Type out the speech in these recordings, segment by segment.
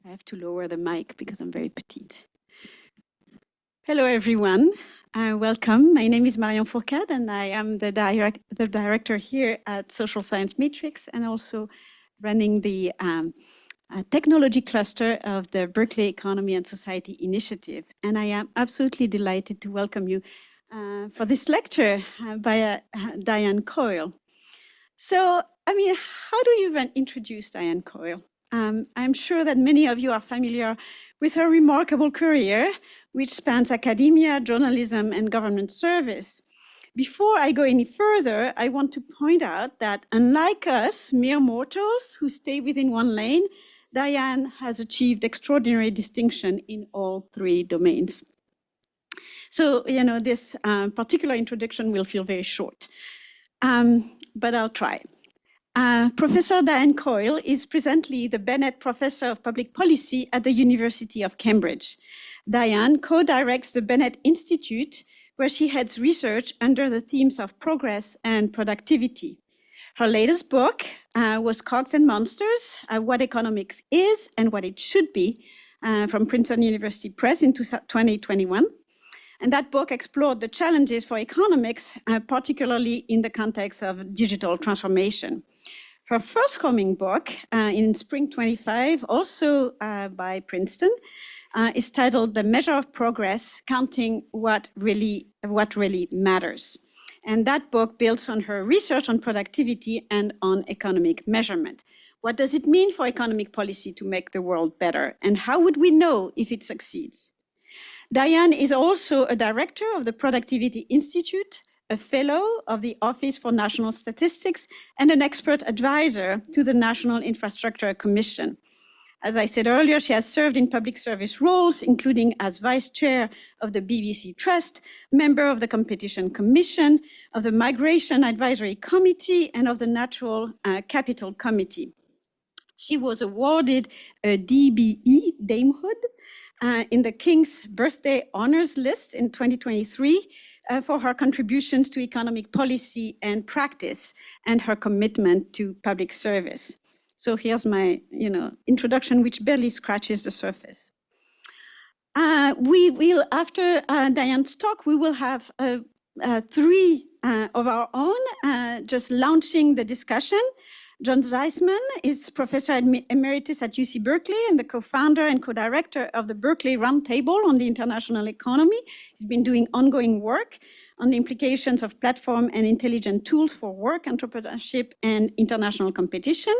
I have to lower the mic because I'm very petite. Hello, everyone. Welcome. My name is Marion Fourcade, and I am the director here at Social Science Matrix, and also running the technology cluster of the Berkeley Economy and Society Initiative. And I am absolutely delighted to welcome you for this lecture by Diane Coyle. So, I mean, how do you even introduce Diane Coyle? I'm sure that many of you are familiar with her remarkable career, which spans academia, journalism, and government service. Before I go any further, I want to point out that unlike us, mere mortals who stay within one lane, Diane has achieved extraordinary distinction in all three domains. So, you know, this particular introduction will feel very short, but I'll try. Professor Diane Coyle is presently the Bennett Professor of Public Policy at the University of Cambridge. Diane co-directs the Bennett Institute, where she heads research under the themes of progress and productivity. Her latest book was Cogs and Monsters, What Economics Is and What It Should Be, from Princeton University Press in 2021. And that book explored the challenges for economics, particularly in the context of digital transformation. Her forthcoming book in spring 25, also by Princeton, is titled The Measure of Progress, Counting What Really Matters. And that book builds on her research on productivity and on economic measurement. What does it mean for economic policy to make the world better? And how would we know if it succeeds? Diane is also a director of the Productivity Institute, a fellow of the Office for National Statistics, and an expert advisor to the National Infrastructure Commission. As I said earlier, she has served in public service roles, including as vice chair of the BESI Trust, member of the Competition Commission, of the Migration Advisory Committee, and of the Natural Capital Committee. She was awarded a DBE, Damehood, in the King's Birthday Honors List in 2023 for her contributions to economic policy and practice and her commitment to public service. So here's my introduction, which barely scratches the surface. We will, after Diane's talk, we will have three of our own, just launching the discussion. John Zysman is Professor Emeritus at UC Berkeley and the co-founder and co-director of the Berkeley Roundtable on the International Economy. He's been doing ongoing work on the implications of platform and intelligent tools for work, entrepreneurship, and international competition.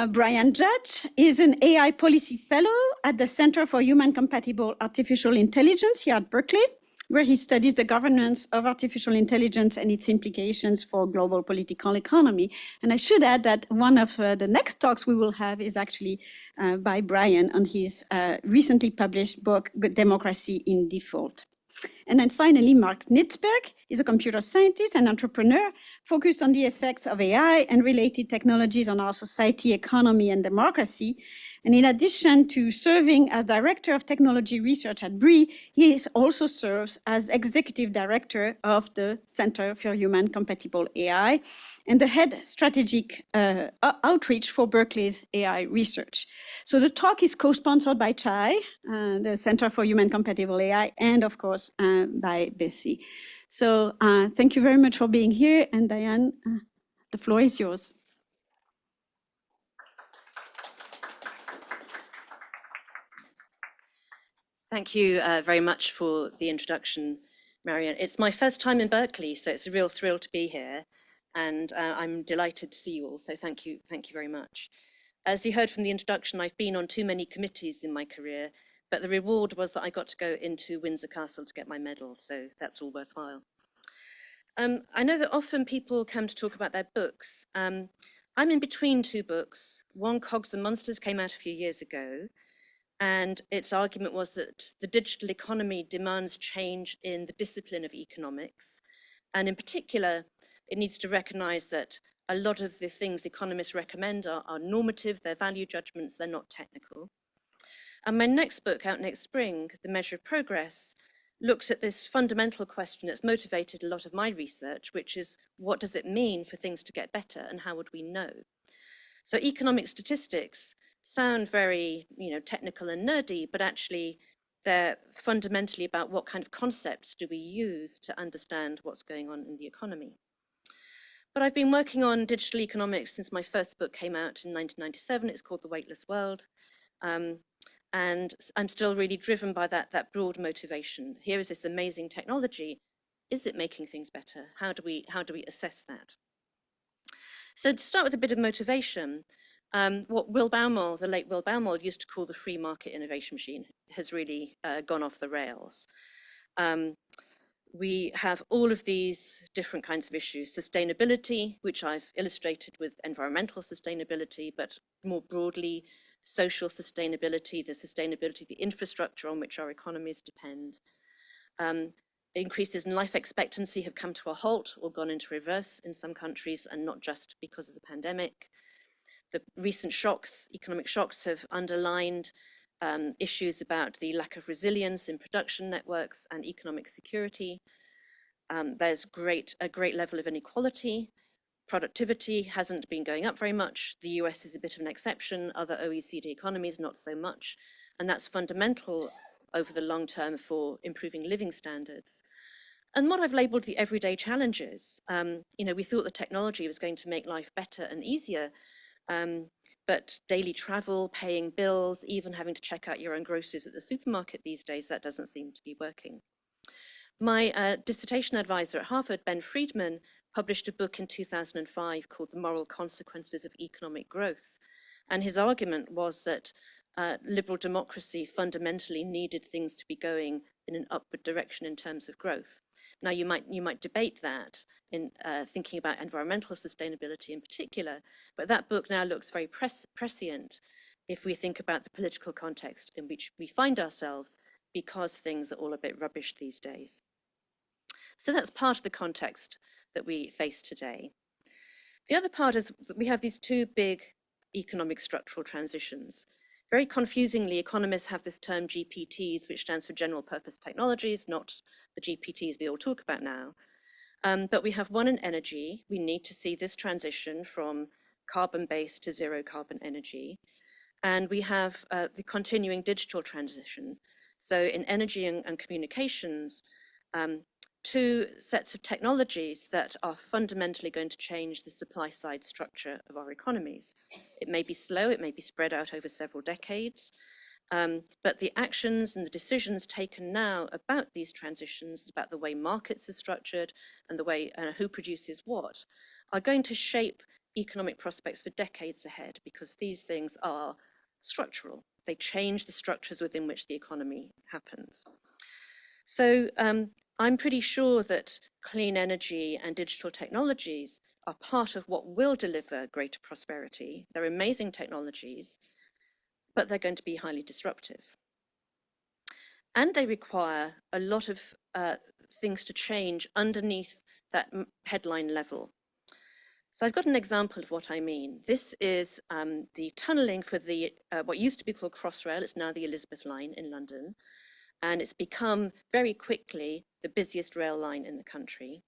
Brian Judge is an AI Policy Fellow at the Center for Human-Compatible Artificial Intelligence here at Berkeley, where he studies the governance of artificial intelligence and its implications for global political economy. And I should add that one of the next talks we will have is actually by Brian on his recently published book, Democracy in Default. And then finally, Mark Nitzberg is a computer scientist and entrepreneur focused on the effects of AI and related technologies on our society, economy, and democracy. And in addition to serving as director of technology research at BRI, he also serves as executive director of the Center for Human Compatible AI and the head strategic outreach for Berkeley's AI research. So the talk is co-sponsored by CHAI, the Center for Human Compatible AI, and of course by BESI. So thank you very much for being here. And Diane, the floor is yours. Thank you very much for the introduction, Marion. It's my first time in Berkeley, so it's a real thrill to be here. And I'm delighted to see you all, so thank you very much. As you heard from the introduction, I've been on too many committees in my career, but the reward was that I got to go into Windsor Castle to get my medal, so that's all worthwhile. I know that often people come to talk about their books. I'm in between two books. One, Cogs and Monsters, came out a few years ago, and its argument was that the digital economy demands change in the discipline of economics, and in particular, it needs to recognize that a lot of the things economists recommend are normative, they're value judgments, they're not technical. And my next book, out next spring, The Measure of Progress, looks at this fundamental question that's motivated a lot of my research, which is what does it mean for things to get better and how would we know? So economic statistics sound very, technical and nerdy, but actually they're fundamentally about what kind of concepts do we use to understand what's going on in the economy. But I've been working on digital economics since my first book came out in 1997. It's called The Weightless World. And I'm still really driven by that broad motivation. Here is this amazing technology. Is it making things better? How do we assess that? So to start with a bit of motivation, what Will Baumol, the late Will Baumol, used to call the free market innovation machine has really gone off the rails. We have all of these different kinds of issues, sustainability, which I've illustrated with environmental sustainability, but more broadly, social sustainability, the infrastructure on which our economies depend. Increases in life expectancy have come to a halt or gone into reverse in some countries, and not just because of the pandemic. The recent shocks, economic shocks, have underlined issues about the lack of resilience in production networks and economic security. There's a great level of inequality. Productivity hasn't been going up very much. The US is a bit of an exception. Other OECD economies, not so much. And that's fundamental over the long term for improving living standards. And what I've labeled the everyday challenges, we thought the technology was going to make life better and easier, but daily travel, paying bills, even having to check out your own groceries at the supermarket these days, that doesn't seem to be working. My dissertation advisor at Harvard, Ben Friedman, published a book in 2005 called The Moral Consequences of Economic Growth. And his argument was that liberal democracy fundamentally needed things to be going in an upward direction in terms of growth. Now, you might debate that in thinking about environmental sustainability in particular, but that book now looks very prescient if we think about the political context in which we find ourselves, because things are all a bit rubbish these days. So that's part of the context that we face today. The other part is that we have these two big economic structural transitions. Very confusingly, economists have this term GPTs, which stands for general purpose technologies, not the GPTs we all talk about now. But we have one in energy. We need to see this transition from carbon-based to zero carbon energy. And we have the continuing digital transition. So in energy and communications, two sets of technologies that are fundamentally going to change the supply side structure of our economies. It may be slow, it may be spread out over several decades, but the actions and the decisions taken now about these transitions, about the way markets are structured and the way who produces what, are going to shape economic prospects for decades ahead, because these things are structural. They change the structures within which the economy happens. So I'm pretty sure that clean energy and digital technologies are part of what will deliver greater prosperity. They're amazing technologies, but they're going to be highly disruptive. And they require a lot of things to change underneath that headline level. So I've got an example of what I mean. This is the tunneling for the what used to be called Crossrail. It's now the Elizabeth line in London. And it's become very quickly the busiest rail line in the country.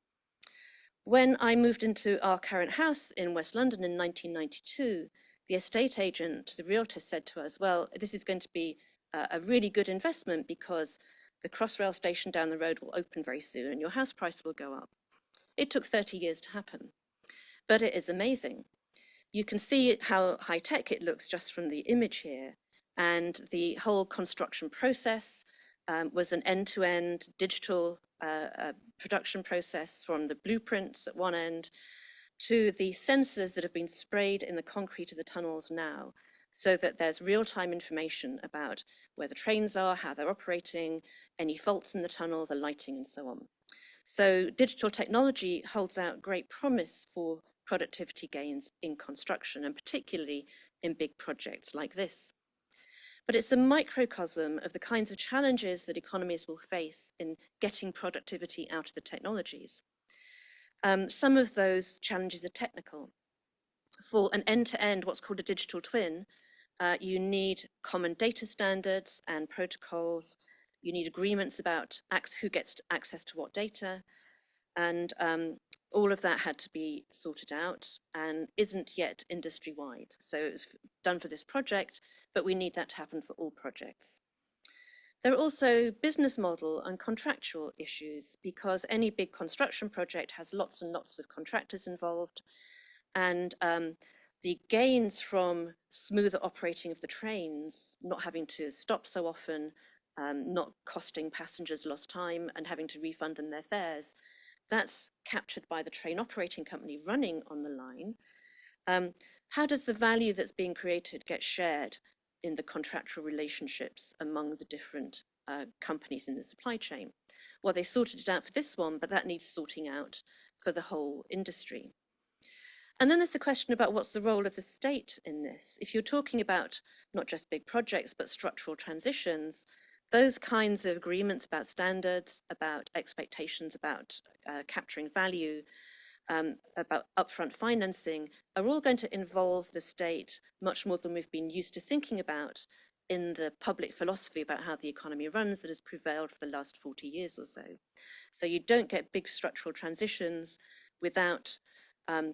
When I moved into our current house in West London in 1992, the estate agent, the realtor, said to us, well, this is going to be a really good investment because the Crossrail station down the road will open very soon and your house price will go up. It took 30 years to happen, but it is amazing. You can see how high-tech it looks just from the image here, and the whole construction process was an end-to-end digital production process, from the blueprints at one end to the sensors that have been sprayed in the concrete of the tunnels now, so that there's real-time information about where the trains are, how they're operating, any faults in the tunnel, the lighting, and so on. So digital technology holds out great promise for productivity gains in construction, and particularly in big projects like this. But it's a microcosm of the kinds of challenges that economies will face in getting productivity out of the technologies. Some of those challenges are technical. For an end-to-end, what's called a digital twin, you need common data standards and protocols. You need agreements about who gets access to what data. And all of that had to be sorted out and isn't yet industry-wide. So it was done for this project, but we need that to happen for all projects. There are also business model and contractual issues because any big construction project has lots and lots of contractors involved, and the gains from smoother operating of the trains, not having to stop so often, not costing passengers lost time and having to refund them their fares, that's captured by the train operating company running on the line. How does the value that's being created get shared in the contractual relationships among the different companies in the supply chain? Well, they sorted it out for this one, but that needs sorting out for the whole industry. And then there's the question about what's the role of the state in this. If you're talking about not just big projects, but structural transitions, those kinds of agreements about standards, about expectations, about capturing value, about upfront financing, are all going to involve the state much more than we've been used to thinking about in the public philosophy about how the economy runs that has prevailed for the last 40 years or so. So you don't get big structural transitions without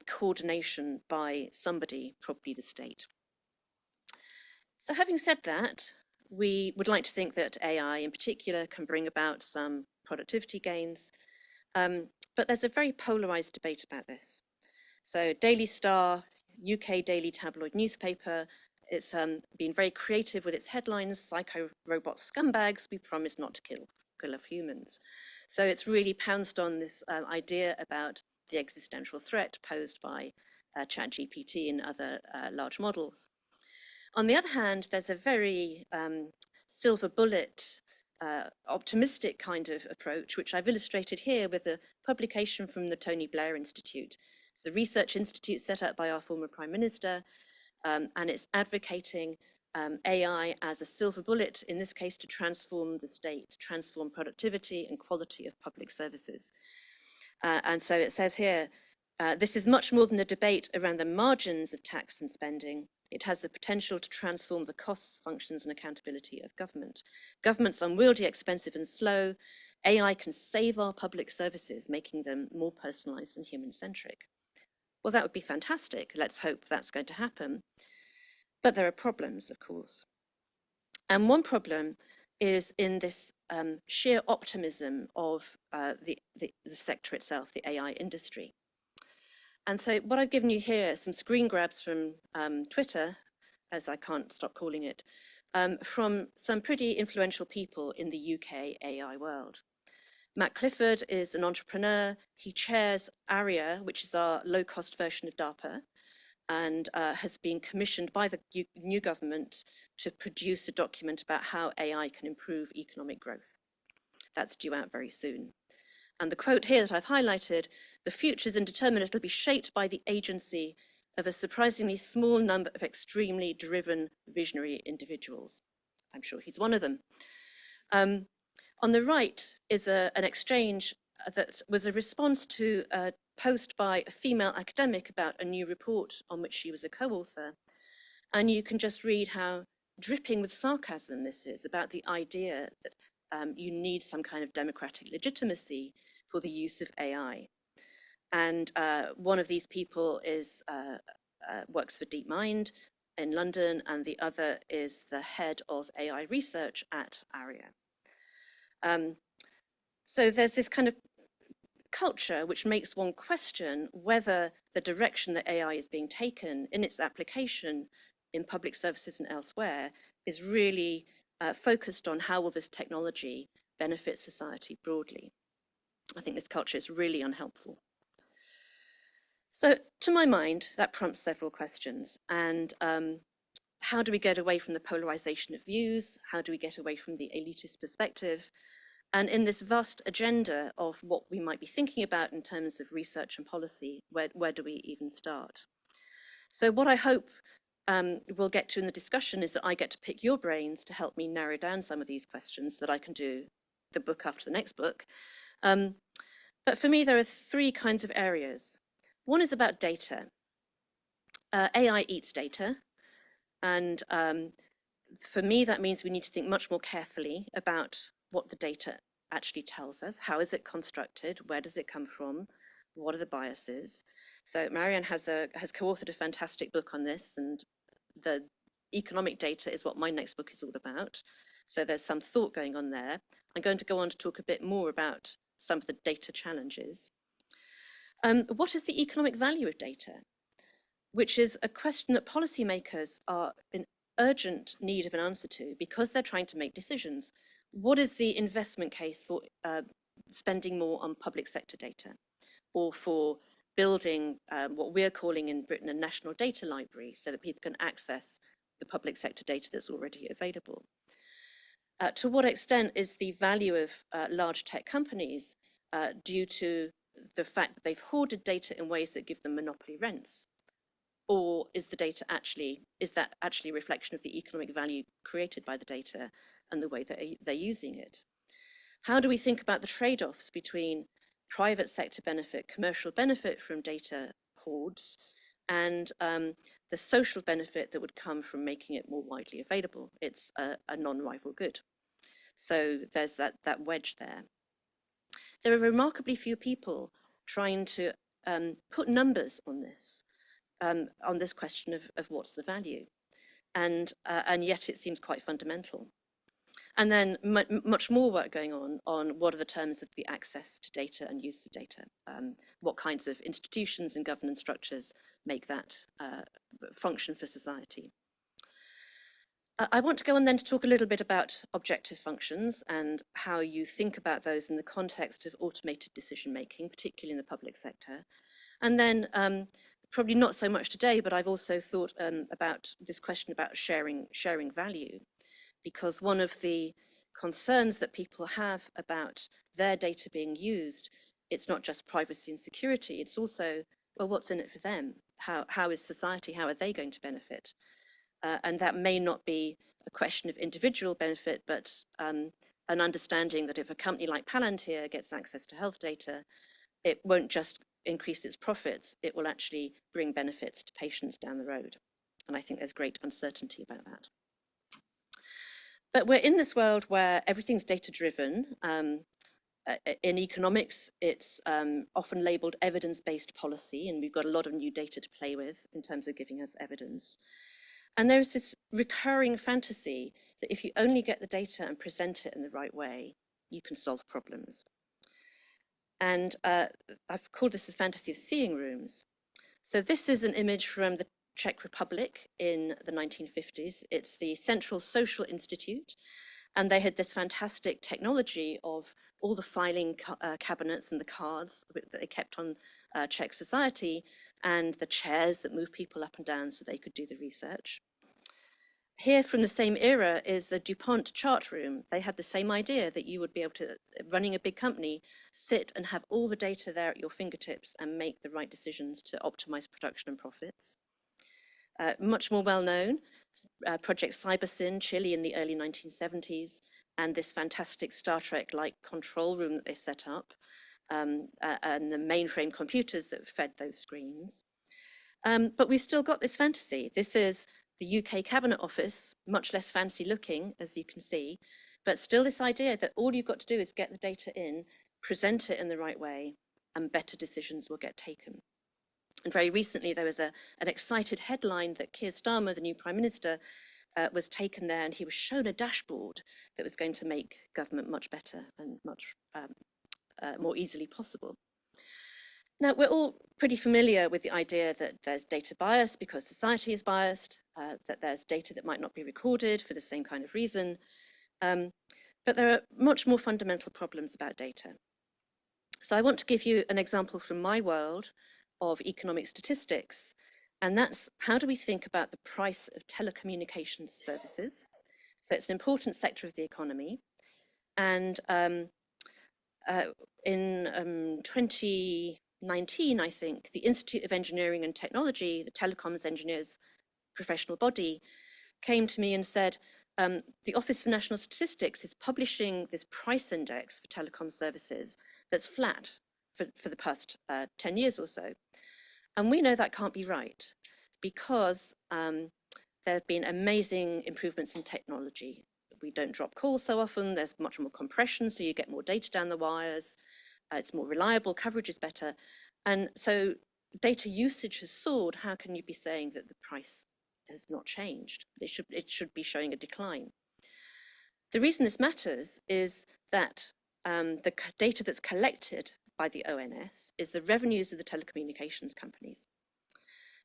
coordination by somebody, probably the state. So having said that, we would like to think that AI in particular can bring about some productivity gains, but there's a very polarized debate about this. So Daily Star, UK daily tabloid newspaper, it's been very creative with its headlines: psycho robot scumbags, we promise not to kill off humans. So it's really pounced on this idea about the existential threat posed by ChatGPT and other large models. On the other hand, there's a very silver bullet, optimistic kind of approach, which I've illustrated here with a publication from the Tony Blair Institute. It's the research institute set up by our former Prime Minister, and it's advocating AI as a silver bullet, in this case, to transform the state, transform productivity and quality of public services. And so it says here, this is much more than a debate around the margins of tax and spending. It has the potential to transform the costs, functions, and accountability of government. Government's unwieldy, expensive, and slow. AI can save our public services, making them more personalized and human-centric. Well, that would be fantastic. Let's hope that's going to happen. But there are problems, of course. And one problem is in this sheer optimism of the sector itself, the AI industry. And so what I've given you here are some screen grabs from Twitter, as I can't stop calling it, from some pretty influential people in the UK AI world. Matt Clifford is an entrepreneur. He chairs ARIA, which is our low-cost version of DARPA, and has been commissioned by the new government to produce a document about how AI can improve economic growth. That's due out very soon. And the quote here that I've highlighted, the future's indeterminate will be shaped by the agency of a surprisingly small number of extremely driven visionary individuals. I'm sure he's one of them. On the right is an exchange that was a response to a post by a female academic about a new report on which she was a co-author. And you can just read how dripping with sarcasm this is about the idea that you need some kind of democratic legitimacy for the use of AI. And one of these people is works for DeepMind in London, and the other is the head of AI research at ARIA. So there's this kind of culture which makes one question whether the direction that AI is being taken in its application in public services and elsewhere is really focused on how will this technology benefit society broadly. I think this culture is really unhelpful. So to my mind, that prompts several questions. And how do we get away from the polarization of views? How do we get away from the elitist perspective? And in this vast agenda of what we might be thinking about in terms of research and policy, where do we even start? So what I hope we'll get to in the discussion is that I get to pick your brains to help me narrow down some of these questions so that I can do the book after the next book. But for me, there are three kinds of areas. One is about data. AI eats data. And for me, that means we need to think much more carefully about what the data actually tells us. How is it constructed? Where does it come from? What are the biases? So Marianne has co-authored a fantastic book on this, and the economic data is what my next book is all about. So there's some thought going on there. I'm going to go on to talk a bit more about some of the data challenges. What is the economic value of data? Which is a question that policymakers are in urgent need of an answer to because they're trying to make decisions. What is the investment case for spending more on public sector data, or for building what we're calling in Britain a national data library so that people can access the public sector data that's already available? To what extent is the value of large tech companies due to the fact that they've hoarded data in ways that give them monopoly rents? Or is that actually a reflection of the economic value created by the data and the way that they're using it? How do we think about the trade-offs between private sector benefit, commercial benefit from data hoards, and the social benefit that would come from making it more widely available? It's a non-rival good. So there's that wedge there. There are remarkably few people trying to put numbers on this question of what's the value, and yet it seems quite fundamental. And then much more work going on what are the terms of the access to data and use of data. What kinds of institutions and governance structures make that function for society. I want to go on then to talk a little bit about objective functions and how you think about those in the context of automated decision making, particularly in the public sector. And then probably not so much today, but I've also thought about this question about sharing value, because one of the concerns that people have about their data being used, it's not just privacy and security, it's also, well, what's in it for them? How is society, how are they going to benefit? And that may not be a question of individual benefit, but an understanding that if a company like Palantir gets access to health data, it won't just increase its profits, it will actually bring benefits to patients down the road. And I think there's great uncertainty about that. But we're in this world where everything's data-driven. In economics, it's often labeled evidence-based policy, and we've got a lot of new data to play with in terms of giving us evidence. And there's this recurring fantasy that if you only get the data and present it in the right way, you can solve problems. And I've called this the fantasy of seeing rooms. So this is an image from the Czech Republic in the 1950s. It's the Central Social Institute. And they had this fantastic technology of all the filing cabinets and the cards that they kept on Czech society, and the chairs that move people up and down so they could do the research. Here from the same era is the DuPont chart room. They had the same idea that you would be able to, running a big company, sit and have all the data there at your fingertips and make the right decisions to optimize production and profits. Much more well known, Project Cybersyn, Chile in the early 1970s, and this fantastic Star Trek-like control room that they set up, and the mainframe computers that fed those screens. But we've still got this fantasy. This is the UK Cabinet Office, much less fancy looking, as you can see, but still this idea that all you've got to do is get the data in, present it in the right way, and better decisions will get taken. And very recently, there was an excited headline that Keir Starmer, the new Prime Minister, was taken there, and he was shown a dashboard that was going to make government much better and much more easily possible. Now, we're all pretty familiar with the idea that there's data bias because society is biased, that there's data that might not be recorded for the same kind of reason. But there are much more fundamental problems about data. So I want to give you an example from my world of economic statistics, and that's how do we think about the price of telecommunications services? So it's an important sector of the economy. And in 2019, I think, the Institute of Engineering and Technology, the telecoms engineers professional body, came to me and said, the Office for National Statistics is publishing this price index for telecom services that's flat for the past 10 years or so. And we know that can't be right because there have been amazing improvements in technology. We don't drop calls so often, there's much more compression, so you get more data down the wires, it's more reliable, coverage is better. And so data usage has soared. How can you be saying that the price has not changed? It should be showing a decline. The reason this matters is that the data that's collected by the ONS is the revenues of the telecommunications companies.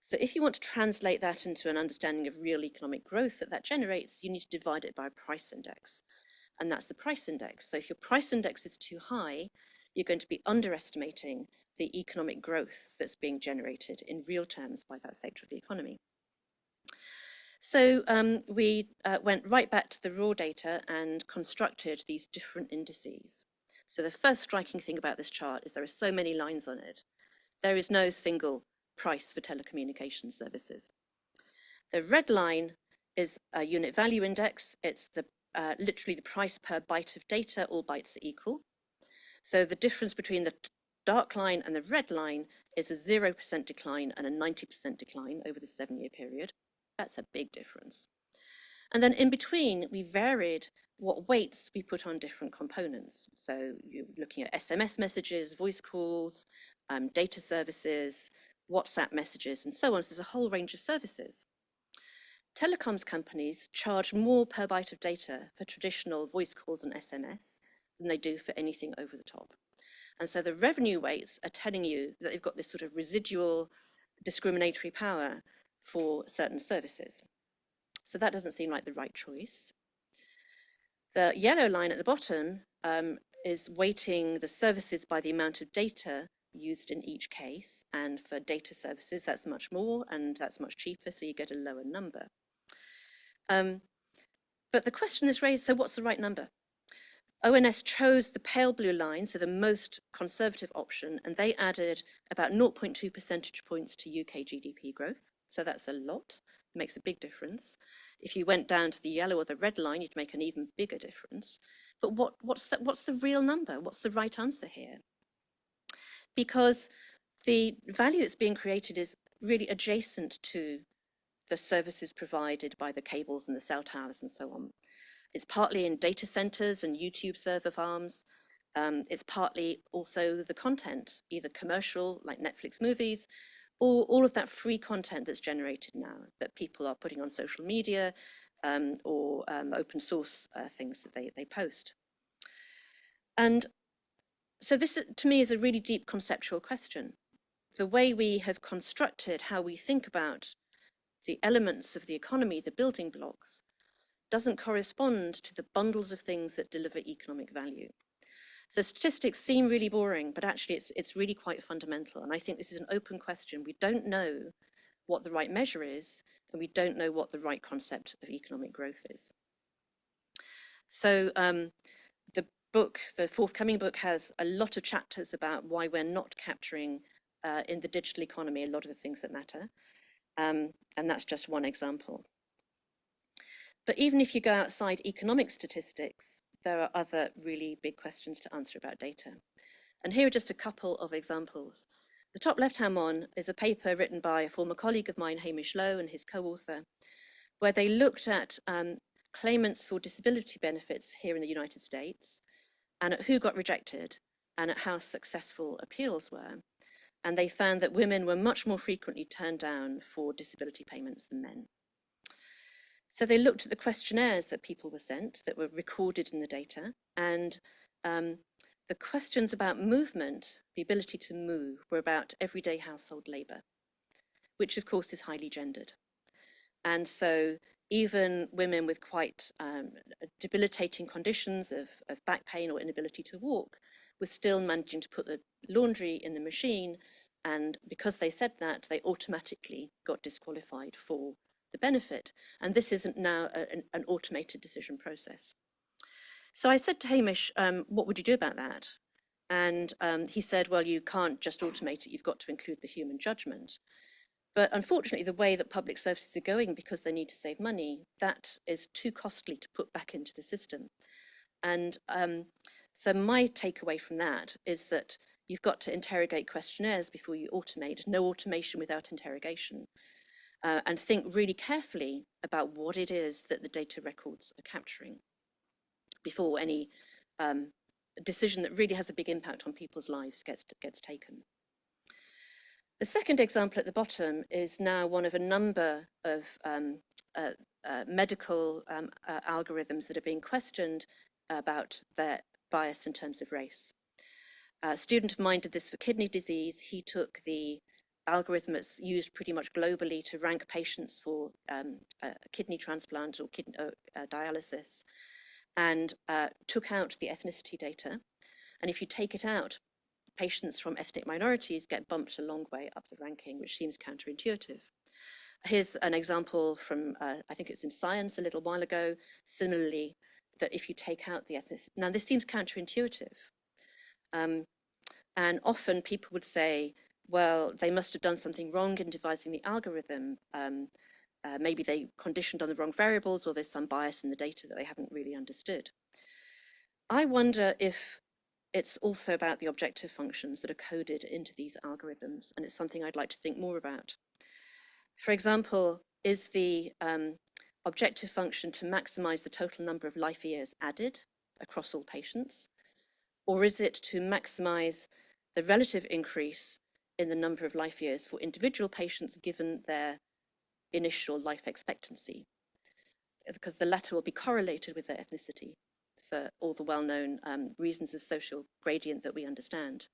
So if you want to translate that into an understanding of real economic growth that generates, you need to divide it by a price index. And that's the price index. So if your price index is too high, you're going to be underestimating the economic growth that's being generated in real terms by that sector of the economy. So we went right back to the raw data and constructed these different indices. So the first striking thing about this chart is there are so many lines on it. There is no single price for telecommunications services. The red line is a unit value index. It's literally the price per byte of data. All bytes are equal. So the difference between the dark line and the red line is a 0% decline and a 90% decline over the 7-year period. That's a big difference. And then in between, we varied what weights we put on different components. So you're looking at SMS messages, voice calls, data services, WhatsApp messages, and so on. So there's a whole range of services. Telecoms companies charge more per byte of data for traditional voice calls and SMS than they do for anything over the top. And so the revenue weights are telling you that they've got this sort of residual discriminatory power for certain services. So that doesn't seem like the right choice. The yellow line at the bottom is weighting the services by the amount of data used in each case. And for data services, that's much more and that's much cheaper, so you get a lower number. But the question is raised, so what's the right number? ONS chose the pale blue line, so the most conservative option, and they added about 0.2 percentage points to UK GDP growth. So that's a lot, it makes a big difference. If you went down to the yellow or the red line, you'd make an even bigger difference. But what's the real number? What's the right answer here? Because the value that's being created is really adjacent to the services provided by the cables and the cell towers and so on. It's partly in data centers and YouTube server farms. It's partly also the content, either commercial, like Netflix movies, or all of that free content that's generated now that people are putting on social media or open source things that they post. And so this, to me, is a really deep conceptual question. The way we have constructed how we think about the elements of the economy, the building blocks, doesn't correspond to the bundles of things that deliver economic value. So statistics seem really boring, but actually it's really quite fundamental. And I think this is an open question. We don't know what the right measure is, and we don't know what the right concept of economic growth is. So the forthcoming book has a lot of chapters about why we're not capturing in the digital economy a lot of the things that matter. And that's just one example. But even if you go outside economic statistics, there are other really big questions to answer about data. And here are just a couple of examples. The top left-hand one is a paper written by a former colleague of mine, Hamish Lowe, and his co-author, where they looked at claimants for disability benefits here in the United States, and at who got rejected, and at how successful appeals were. And they found that women were much more frequently turned down for disability payments than men. So they looked at the questionnaires that people were sent that were recorded in the data, and the questions about movement, the ability to move, were about everyday household labor, which of course is highly gendered. And so even women with quite debilitating conditions of back pain or inability to walk were still managing to put the laundry in the machine, and because they said that, they automatically got disqualified for the benefit. And this isn't now an automated decision process. So I said to Hamish, what would you do about that? And he said, well, you can't just automate it, you've got to include the human judgment. But unfortunately, the way that public services are going, because they need to save money, that is too costly to put back into the system. And so my takeaway from that is that you've got to interrogate questionnaires before you automate. No automation without interrogation. And think really carefully about what it is that the data records are capturing before any decision that really has a big impact on people's lives gets taken. The second example at the bottom is now one of a number of medical algorithms that are being questioned about their bias in terms of race. A student of mine did this for kidney disease. He took the algorithm that's used pretty much globally to rank patients for kidney transplant or dialysis, and took out the ethnicity data. And if you take it out, patients from ethnic minorities get bumped a long way up the ranking, which seems counterintuitive. Here's an example from, I think it's in Science a little while ago, similarly, that if you take out the ethnicity, now this seems counterintuitive. And often people would say, well, they must have done something wrong in devising the algorithm. Maybe they conditioned on the wrong variables, or there's some bias in the data that they haven't really understood. I wonder if it's also about the objective functions that are coded into these algorithms, and it's something I'd like to think more about. For example, is the objective function to maximize the total number of life years added across all patients? Or is it to maximize the relative increase in the number of life years for individual patients given their initial life expectancy? Because the latter will be correlated with their ethnicity for all the well-known reasons of social gradient that we understand.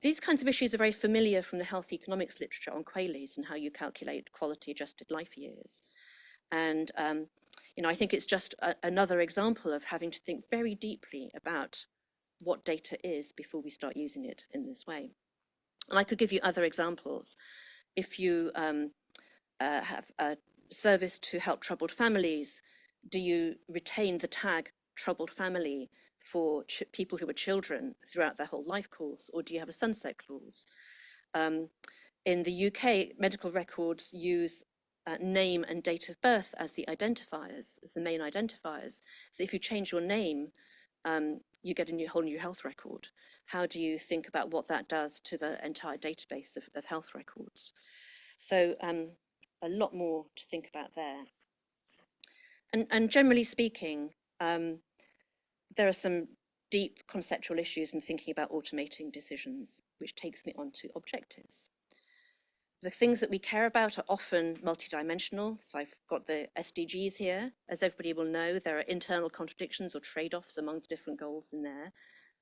These kinds of issues are very familiar from the health economics literature on QALYs and how you calculate quality adjusted life years. And I think it's just another example of having to think very deeply about what data is before we start using it in this way. And I could give you other examples. If you have a service to help troubled families, do you retain the tag troubled family for people who are children throughout their whole life course, or do you have a sunset clause? In the UK, medical records use name and date of birth as the identifiers, as the main identifiers. So if you change your name, you get a whole new health record. How do you think about what that does to the entire database of health records? So a lot more to think about there. And generally speaking, there are some deep conceptual issues in thinking about automating decisions, which takes me on to objectives. The things that we care about are often multidimensional. So I've got the SDGs here. As everybody will know, there are internal contradictions or trade-offs among the different goals in there.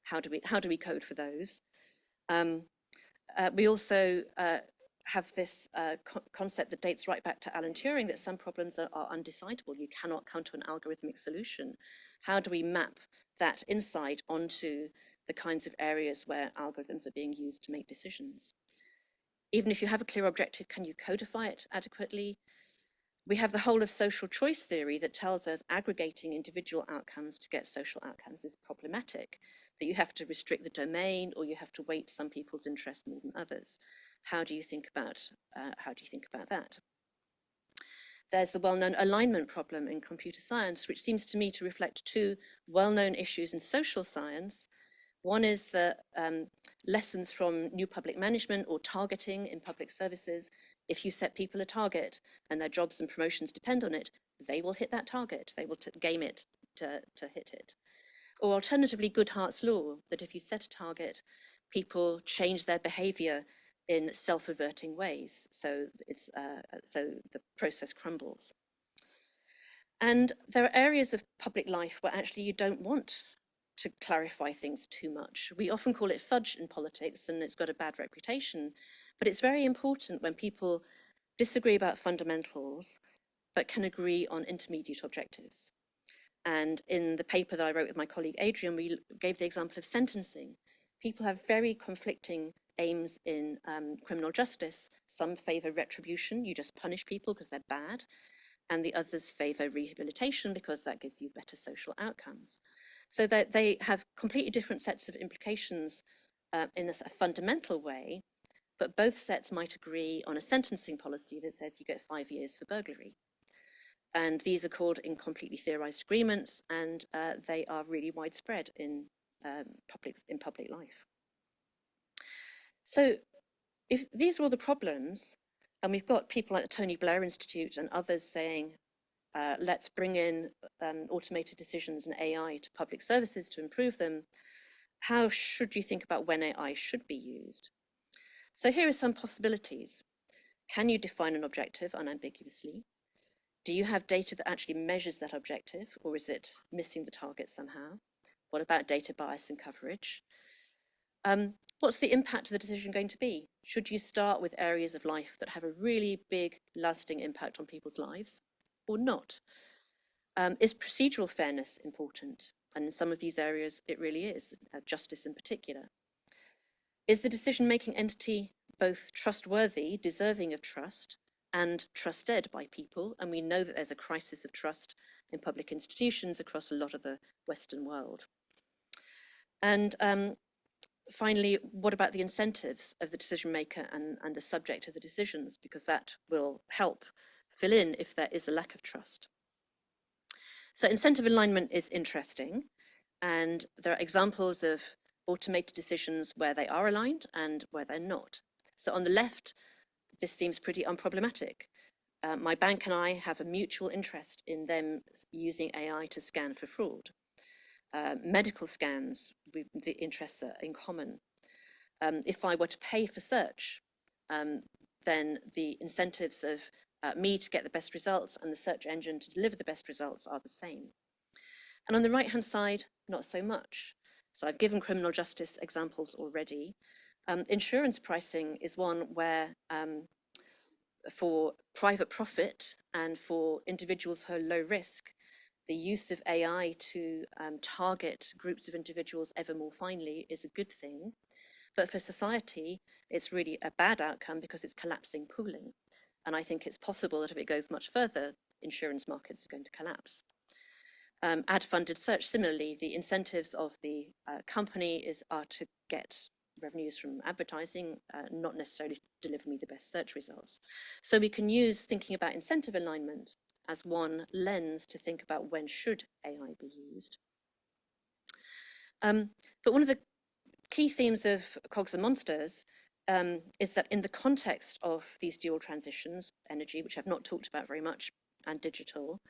How do we code for those? We also have this concept that dates right back to Alan Turing, that some problems are undecidable. You cannot come to an algorithmic solution. How do we map that insight onto the kinds of areas where algorithms are being used to make decisions? Even if you have a clear objective, can you codify it adequately? We have the whole of social choice theory that tells us aggregating individual outcomes to get social outcomes is problematic, that you have to restrict the domain or you have to weight some people's interests more than others. How do you think about that? There's the well-known alignment problem in computer science, which seems to me to reflect two well-known issues in social science. One is the lessons from new public management or targeting in public services. If you set people a target and their jobs and promotions depend on it, they will hit that target. They will game it to hit it. Or alternatively, Goodhart's law, that if you set a target, people change their behavior in self-averting ways. So the process crumbles. And there are areas of public life where actually you don't want to clarify things too much. We often call it fudge in politics, and it's got a bad reputation, but it's very important when people disagree about fundamentals, but can agree on intermediate objectives. And in the paper that I wrote with my colleague Adrian, we gave the example of sentencing. People have very conflicting aims in criminal justice. Some favor retribution, you just punish people because they're bad, and the others favor rehabilitation because that gives you better social outcomes. So that they have completely different sets of implications in a fundamental way, but both sets might agree on a sentencing policy that says you get 5 years for burglary. And these are called incompletely theorized agreements, and they are really widespread in public life. So if these are all the problems, and we've got people like the Tony Blair Institute and others saying, let's bring in automated decisions and AI to public services to improve them, how should you think about when AI should be used? So here are some possibilities. Can you define an objective unambiguously? Do you have data that actually measures that objective, or is it missing the target somehow? What about data bias and coverage? What's the impact of the decision going to be? Should you start with areas of life that have a really big, lasting impact on people's lives, or not? Is procedural fairness important? And in some of these areas, it really is, justice in particular. Is the decision-making entity both trustworthy, deserving of trust, and trusted by people? And we know that there's a crisis of trust in public institutions across a lot of the Western world. And finally, what about the incentives of the decision maker and the subject of the decisions? Because that will help fill in if there is a lack of trust. So incentive alignment is interesting. And there are examples of automated decisions where they are aligned and where they're not. So on the left, this seems pretty unproblematic. My bank and I have a mutual interest in them using AI to scan for fraud. Medical scans, the interests are in common. If I were to pay for search, then the incentives of me to get the best results and the search engine to deliver the best results are the same. And on the right-hand side, not so much. So I've given criminal justice examples already. Insurance pricing is one where for private profit and for individuals who are low risk, the use of AI to target groups of individuals ever more finely is a good thing. But for society, it's really a bad outcome because it's collapsing pooling. And I think it's possible that if it goes much further, insurance markets are going to collapse. Ad-funded search, similarly, the incentives of the company are to get revenues from advertising, not necessarily to deliver me the best search results. So we can use thinking about incentive alignment as one lens to think about when should AI be used. But one of the key themes of Cogs and Monsters is that in the context of these dual transitions, energy, which I've not talked about very much, and digital,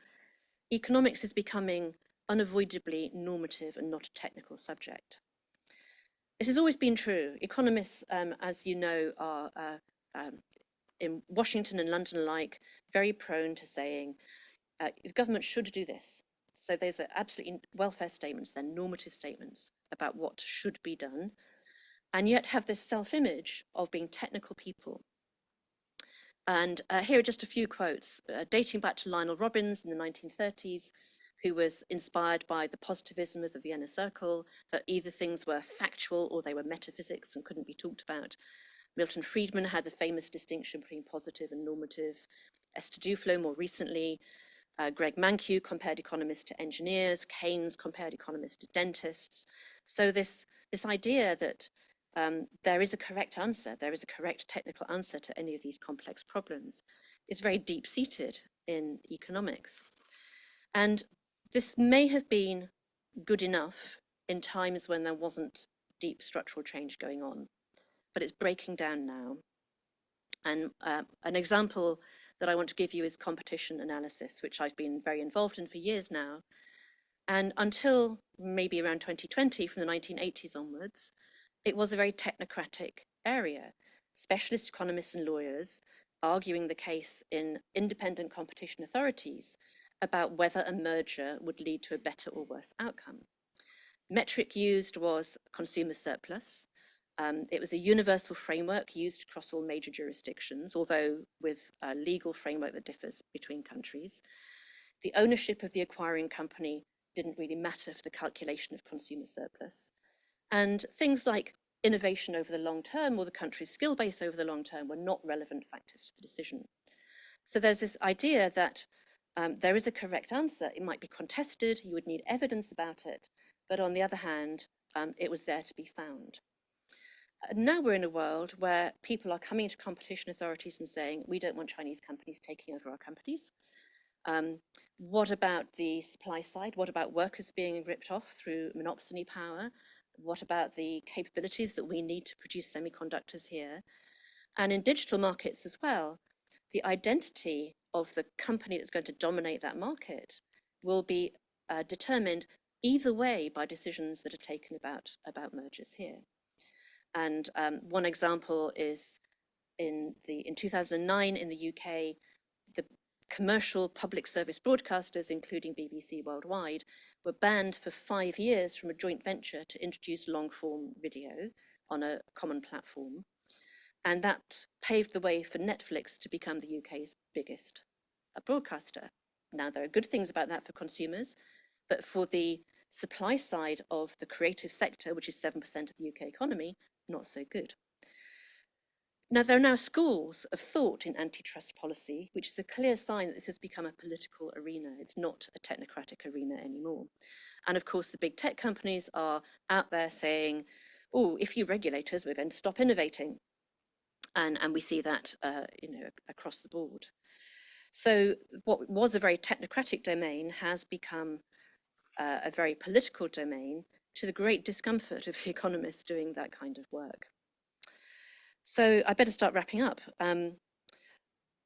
economics is becoming unavoidably normative and not a technical subject. This has always been true. Economists, as you know, are in Washington and London alike, very prone to saying, the government should do this. So there's absolutely welfare statements, they're normative statements about what should be done, and yet have this self-image of being technical people. And here are just a few quotes, dating back to Lionel Robbins in the 1930s, who was inspired by the positivism of the Vienna Circle, that either things were factual or they were metaphysics and couldn't be talked about. Milton Friedman had the famous distinction between positive and normative. Esther Duflo more recently. Greg Mankiw compared economists to engineers. Keynes compared economists to dentists. So this idea that there is a correct answer, there is a correct technical answer to any of these complex problems is very deep-seated in economics. And this may have been good enough in times when there wasn't deep structural change going on, but it's breaking down now. And an example that I want to give you is competition analysis, which I've been very involved in for years now. And until maybe around 2020, from the 1980s onwards, it was a very technocratic area. Specialist economists and lawyers arguing the case in independent competition authorities about whether a merger would lead to a better or worse outcome. Metric used was consumer surplus. It was a universal framework used across all major jurisdictions, although with a legal framework that differs between countries. The ownership of the acquiring company didn't really matter for the calculation of consumer surplus. And things like innovation over the long term or the country's skill base over the long term were not relevant factors to the decision. So there's this idea that there is a correct answer. It might be contested, you would need evidence about it, but on the other hand, it was there to be found. Now we're in a world where people are coming to competition authorities and saying, we don't want Chinese companies taking over our companies. What about the supply side? What about workers being ripped off through monopsony power? What about the capabilities that we need to produce semiconductors here? And in digital markets as well, the identity of the company that's going to dominate that market will be determined either way by decisions that are taken about mergers here. And one example is in 2009 in the UK, the commercial public service broadcasters, including BBC Worldwide, were banned for 5 years from a joint venture to introduce long-form video on a common platform. And that paved the way for Netflix to become the UK's biggest broadcaster. Now, there are good things about that for consumers, but for the supply side of the creative sector, which is 7% of the UK economy, not so good. Now, there are now schools of thought in antitrust policy, which is a clear sign that this has become a political arena. It's not a technocratic arena anymore. And of course, the big tech companies are out there saying, oh, if you regulators, we're going to stop innovating. And we see that across the board. So what was a very technocratic domain has become a very political domain, to the great discomfort of the economists doing that kind of work. So I better start wrapping up.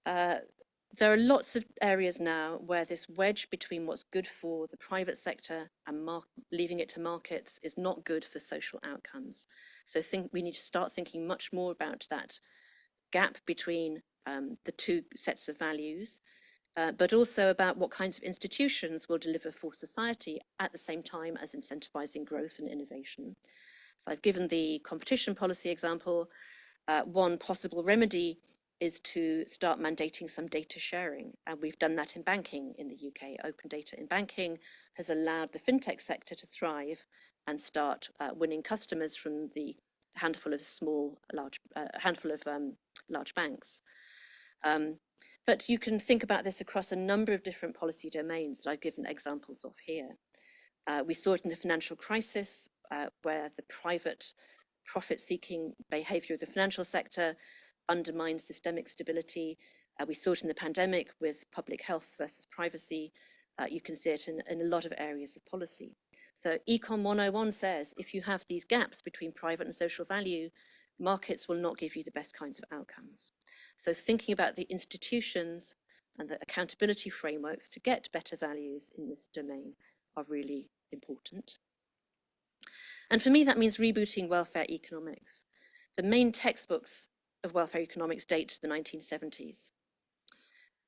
There are lots of areas now where this wedge between what's good for the private sector and leaving it to markets is not good for social outcomes. So we need to start thinking much more about that gap between the two sets of values, but also about what kinds of institutions will deliver for society at the same time as incentivizing growth and innovation. So I've given the competition policy example. One possible remedy is to start mandating some data sharing. And we've done that in banking in the UK. Open data in banking has allowed the fintech sector to thrive and start winning customers from the handful of large banks. But you can think about this across a number of different policy domains that I've given examples of here. We saw it in the financial crisis, where the private profit-seeking behavior of the financial sector undermined systemic stability. We saw it in the pandemic with public health versus privacy. You can see it in a lot of areas of policy. So Econ 101 says, if you have these gaps between private and social value, markets will not give you the best kinds of outcomes. So thinking about the institutions and the accountability frameworks to get better values in this domain are really important. And for me, that means rebooting welfare economics. The main textbooks of welfare economics date to the 1970s.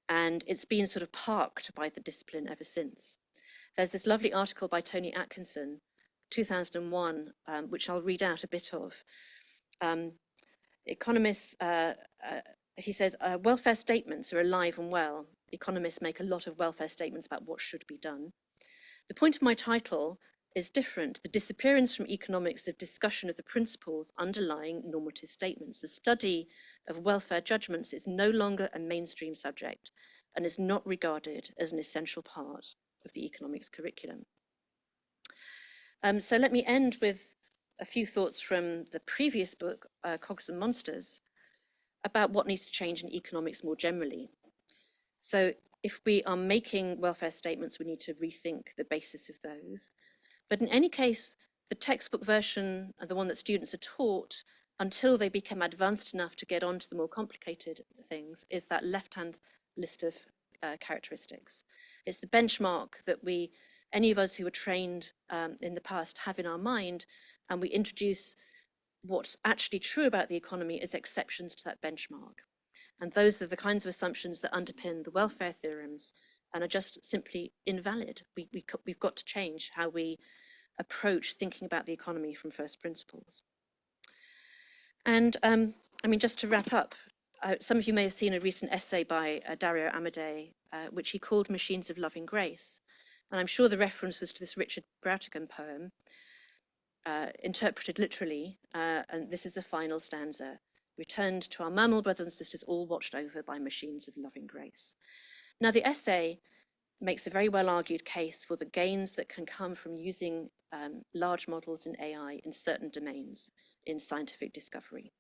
And it's been sort of parked by the discipline ever since. There's this lovely article by Tony Atkinson, 2001, which I'll read out a bit of. Economists, he says, welfare statements are alive and well. Economists make a lot of welfare statements about what should be done. The point of my title is different. The disappearance from economics of discussion of the principles underlying normative statements. The study of welfare judgments is no longer a mainstream subject and is not regarded as an essential part of the economics curriculum. So let me end with a few thoughts from the previous book, Cogs and Monsters, about what needs to change in economics more generally. So if we are making welfare statements, we need to rethink the basis of those. But in any case, the textbook version, and the one that students are taught until they become advanced enough to get on to the more complicated things, is that left-hand list of characteristics. It's the benchmark that any of us who were trained in the past have in our mind, and we introduce what's actually true about the economy as exceptions to that benchmark. And those are the kinds of assumptions that underpin the welfare theorems and are just simply invalid. We've got to change how we approach thinking about the economy from first principles. And I mean, just to wrap up, some of you may have seen a recent essay by Dario Amodei, which he called Machines of Loving Grace. And I'm sure the reference was to this Richard Brautigan poem, interpreted literally, and this is the final stanza. Returned to our mammal brothers and sisters, all watched over by machines of loving grace. Now, the essay makes a very well-argued case for the gains that can come from using large models in AI in certain domains in scientific discovery.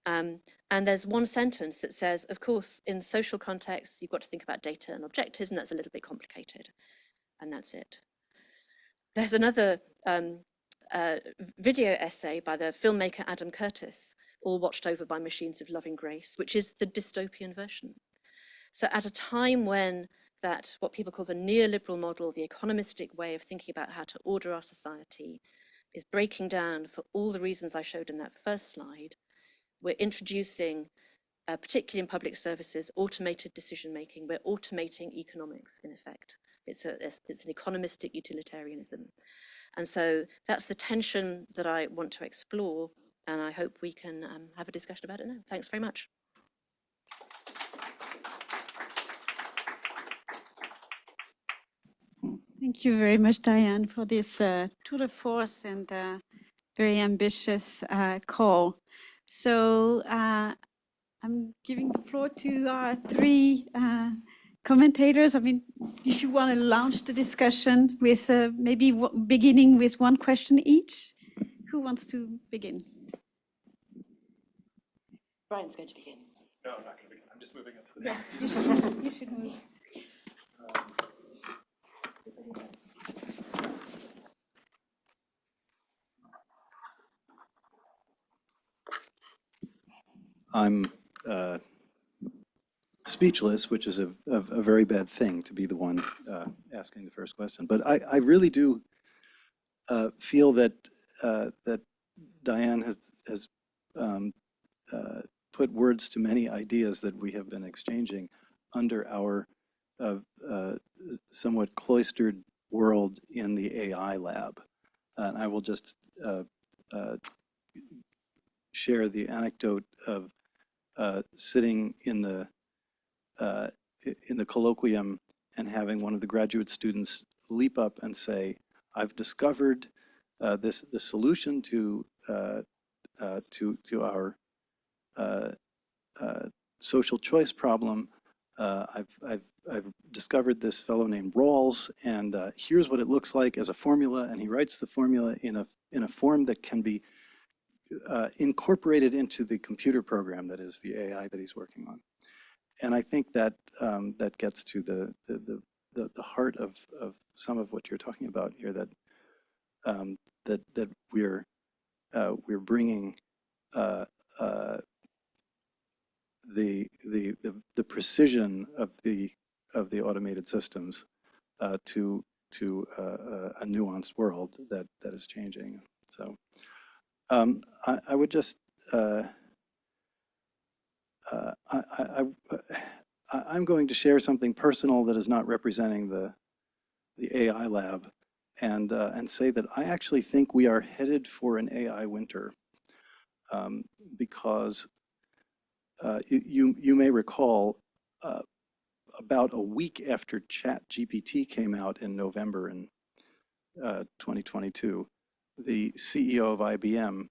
And there's one sentence that says, of course, in social contexts, you've got to think about data and objectives, and that's a little bit complicated. And that's it. There's another video essay by the filmmaker Adam Curtis, all watched over by machines of loving grace, which is the dystopian version. So at a time when what people call the neoliberal model, the economistic way of thinking about how to order our society, is breaking down, for all the reasons I showed in that first slide, we're introducing, particularly in public services, automated decision making. We're automating economics, in effect. It's an economistic utilitarianism. And so that's the tension that I want to explore, and I hope we can have a discussion about it now. Thanks very much. Thank you very much, Diane, for this tour de force and very ambitious call. So I'm giving the floor to our three commentators. I mean, if you want to launch the discussion with maybe beginning with one question each, who wants to begin? Brian's going to begin. No, I'm not going to begin. I'm just moving up to the Yes, you should move. I'm speechless, which is a very bad thing to be the one asking the first question. But I really do feel that that Diane has put words to many ideas that we have been exchanging under our somewhat cloistered world in the AI lab. And I will just share the anecdote of sitting in the colloquium and having one of the graduate students leap up and say, "I've discovered the solution to our social choice problem. I've discovered this fellow named Rawls, and here's what it looks like as a formula." And he writes the formula in a form that can be incorporated into the computer program that is the AI that he's working on. And I think that that gets to the heart of some of what you're talking about here. That that we're bringing the precision of the automated systems to a nuanced world that is changing. So I would just I'm going to share something personal that is not representing the AI lab, and say that I actually think we are headed for an AI winter, because you may recall about a week after ChatGPT came out in November in 2022, the CEO of IBM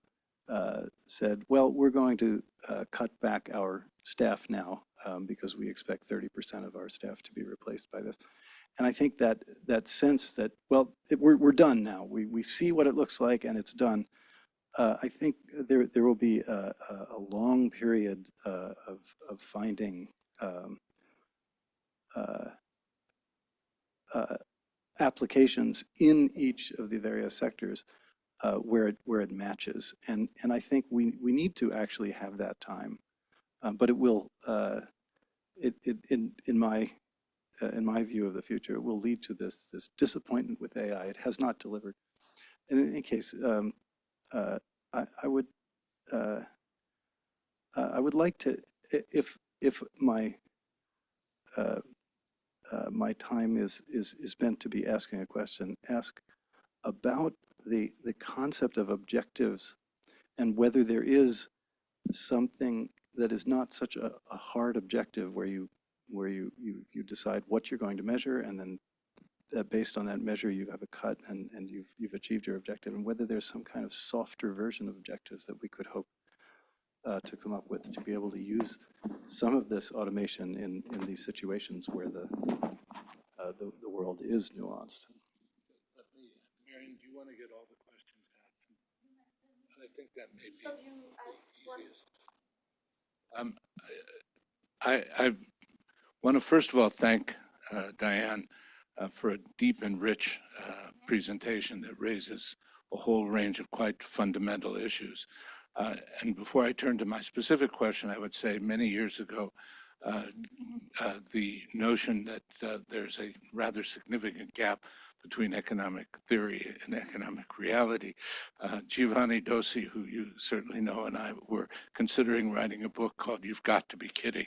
said, "Well, we're going to cut back our staff now because we expect 30% of our staff to be replaced by this." And I think that sense that, well, we're done now. We see what it looks like and it's done. I think there will be a long period of finding applications in each of the various sectors where it matches, and I think we need to actually have that time, but it will in my view of the future, it will lead to this disappointment with AI. It has not delivered. And in any case, I would like to, if my my time is meant to be asking a question, ask about the concept of objectives and whether there is something that is not such a hard objective where you decide what you're going to measure, and then based on that measure you have a cut and you've achieved your objective, and whether there's some kind of softer version of objectives that we could hope to come up with to be able to use some of this automation in these situations where the world is nuanced. Marion, do you want to get all the questions out? I think that may be the easiest. I want to first of all thank Diane for a deep and rich presentation that raises a whole range of quite fundamental issues. And before I turn to my specific question, I would say many years ago, the notion that there's a rather significant gap between economic theory and economic reality. Giovanni Dossi, who you certainly know, and I were considering writing a book called You've Got to Be Kidding,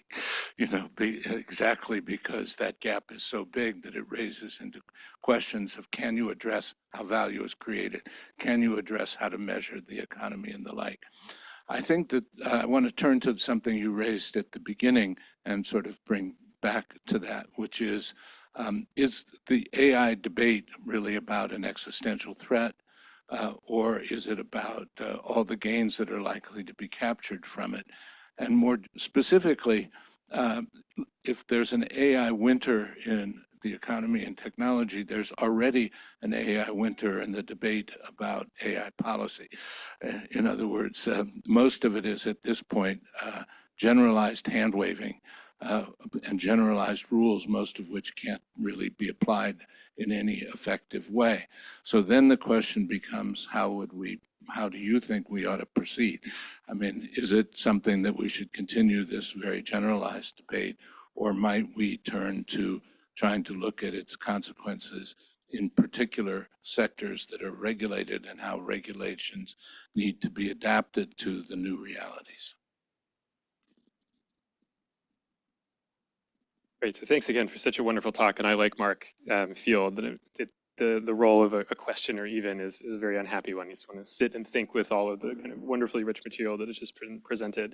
exactly because that gap is so big that it raises into questions of, can you address how value is created? Can you address how to measure the economy and the like? I think that I want to turn to something you raised at the beginning and sort of bring back to that, which is the AI debate really about an existential threat, or is it about all the gains that are likely to be captured from it? And more specifically, if there's an AI winter in the economy and technology, there's already an AI winter in the debate about AI policy. In other words, most of it is at this point generalized hand-waving and generalized rules, most of which can't really be applied in any effective way. So then the question becomes, how do you think we ought to proceed? I mean, is it something that we should continue this very generalized debate, or might we turn to trying to look at its consequences in particular sectors that are regulated and how regulations need to be adapted to the new realities? Great. So thanks again for such a wonderful talk. And I like Mark feel that the role of a questioner even is a very unhappy one. You just want to sit and think with all of the kind of wonderfully rich material that is just presented.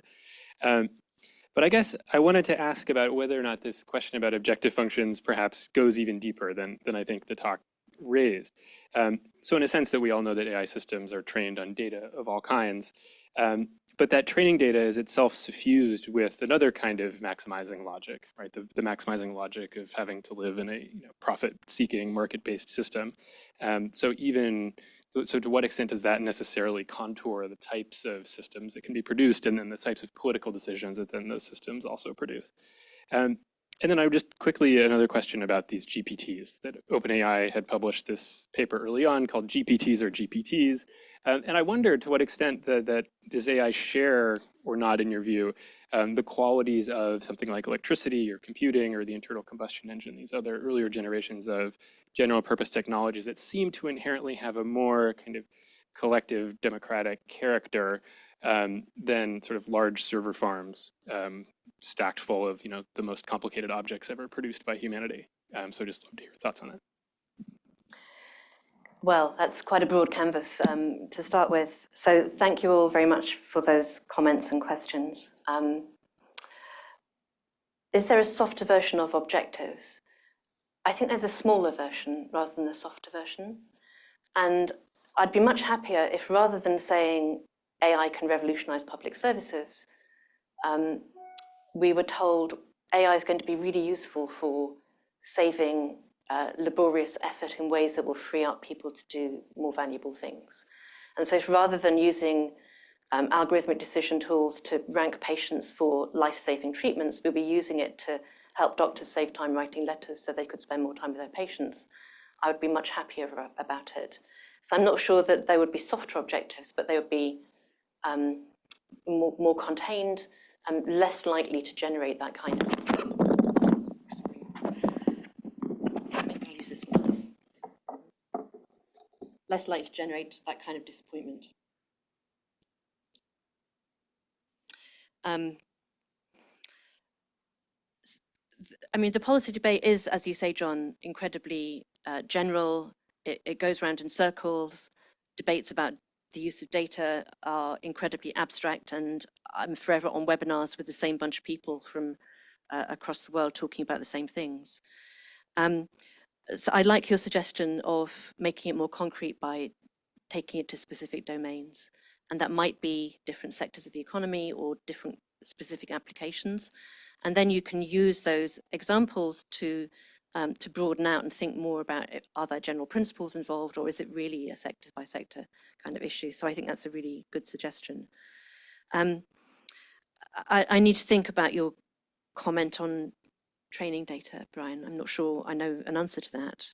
But I guess I wanted to ask about whether or not this question about objective functions perhaps goes even deeper than I think the talk raised. So in a sense that we all know that AI systems are trained on data of all kinds. But that training data is itself suffused with another kind of maximizing logic, right? The maximizing logic of having to live in a profit-seeking, market-based system. So to what extent does that necessarily contour the types of systems that can be produced, and then the types of political decisions that then those systems also produce? And then I would just quickly, another question about these GPTs, that OpenAI had published this paper early on called GPTs or GPTs. And I wonder to what extent that does AI share or not, in your view, the qualities of something like electricity or computing or the internal combustion engine, these other earlier generations of general purpose technologies that seem to inherently have a more kind of collective democratic character than sort of large server farms stacked full of the most complicated objects ever produced by humanity. So just love to hear your thoughts on that. Well, that's quite a broad canvas to start with. So thank you all very much for those comments and questions. Is there a softer version of objectives? I think there's a smaller version rather than a softer version. And I'd be much happier if, rather than saying AI can revolutionize public services, we were told AI is going to be really useful for saving laborious effort in ways that will free up people to do more valuable things. And so rather than using algorithmic decision tools to rank patients for life-saving treatments, we'll be using it to help doctors save time writing letters so they could spend more time with their patients. I would be much happier about it. So I'm not sure that there would be softer objectives, but they would be more contained and less likely to generate that kind of... Maybe I'll use this one. Less likely to generate that kind of disappointment. I mean, the policy debate is, as you say, John, incredibly general. It goes around in circles. Debates about the use of data are incredibly abstract, and I'm forever on webinars with the same bunch of people from across the world talking about the same things. So I like your suggestion of making it more concrete by taking it to specific domains, and that might be different sectors of the economy or different specific applications. And then you can use those examples to broaden out and think more about it. Are there general principles involved, or is it really a sector by sector kind of issue? So I think that's a really good suggestion. I need to think about your comment on training data, Brian. I'm not sure I know an answer to that.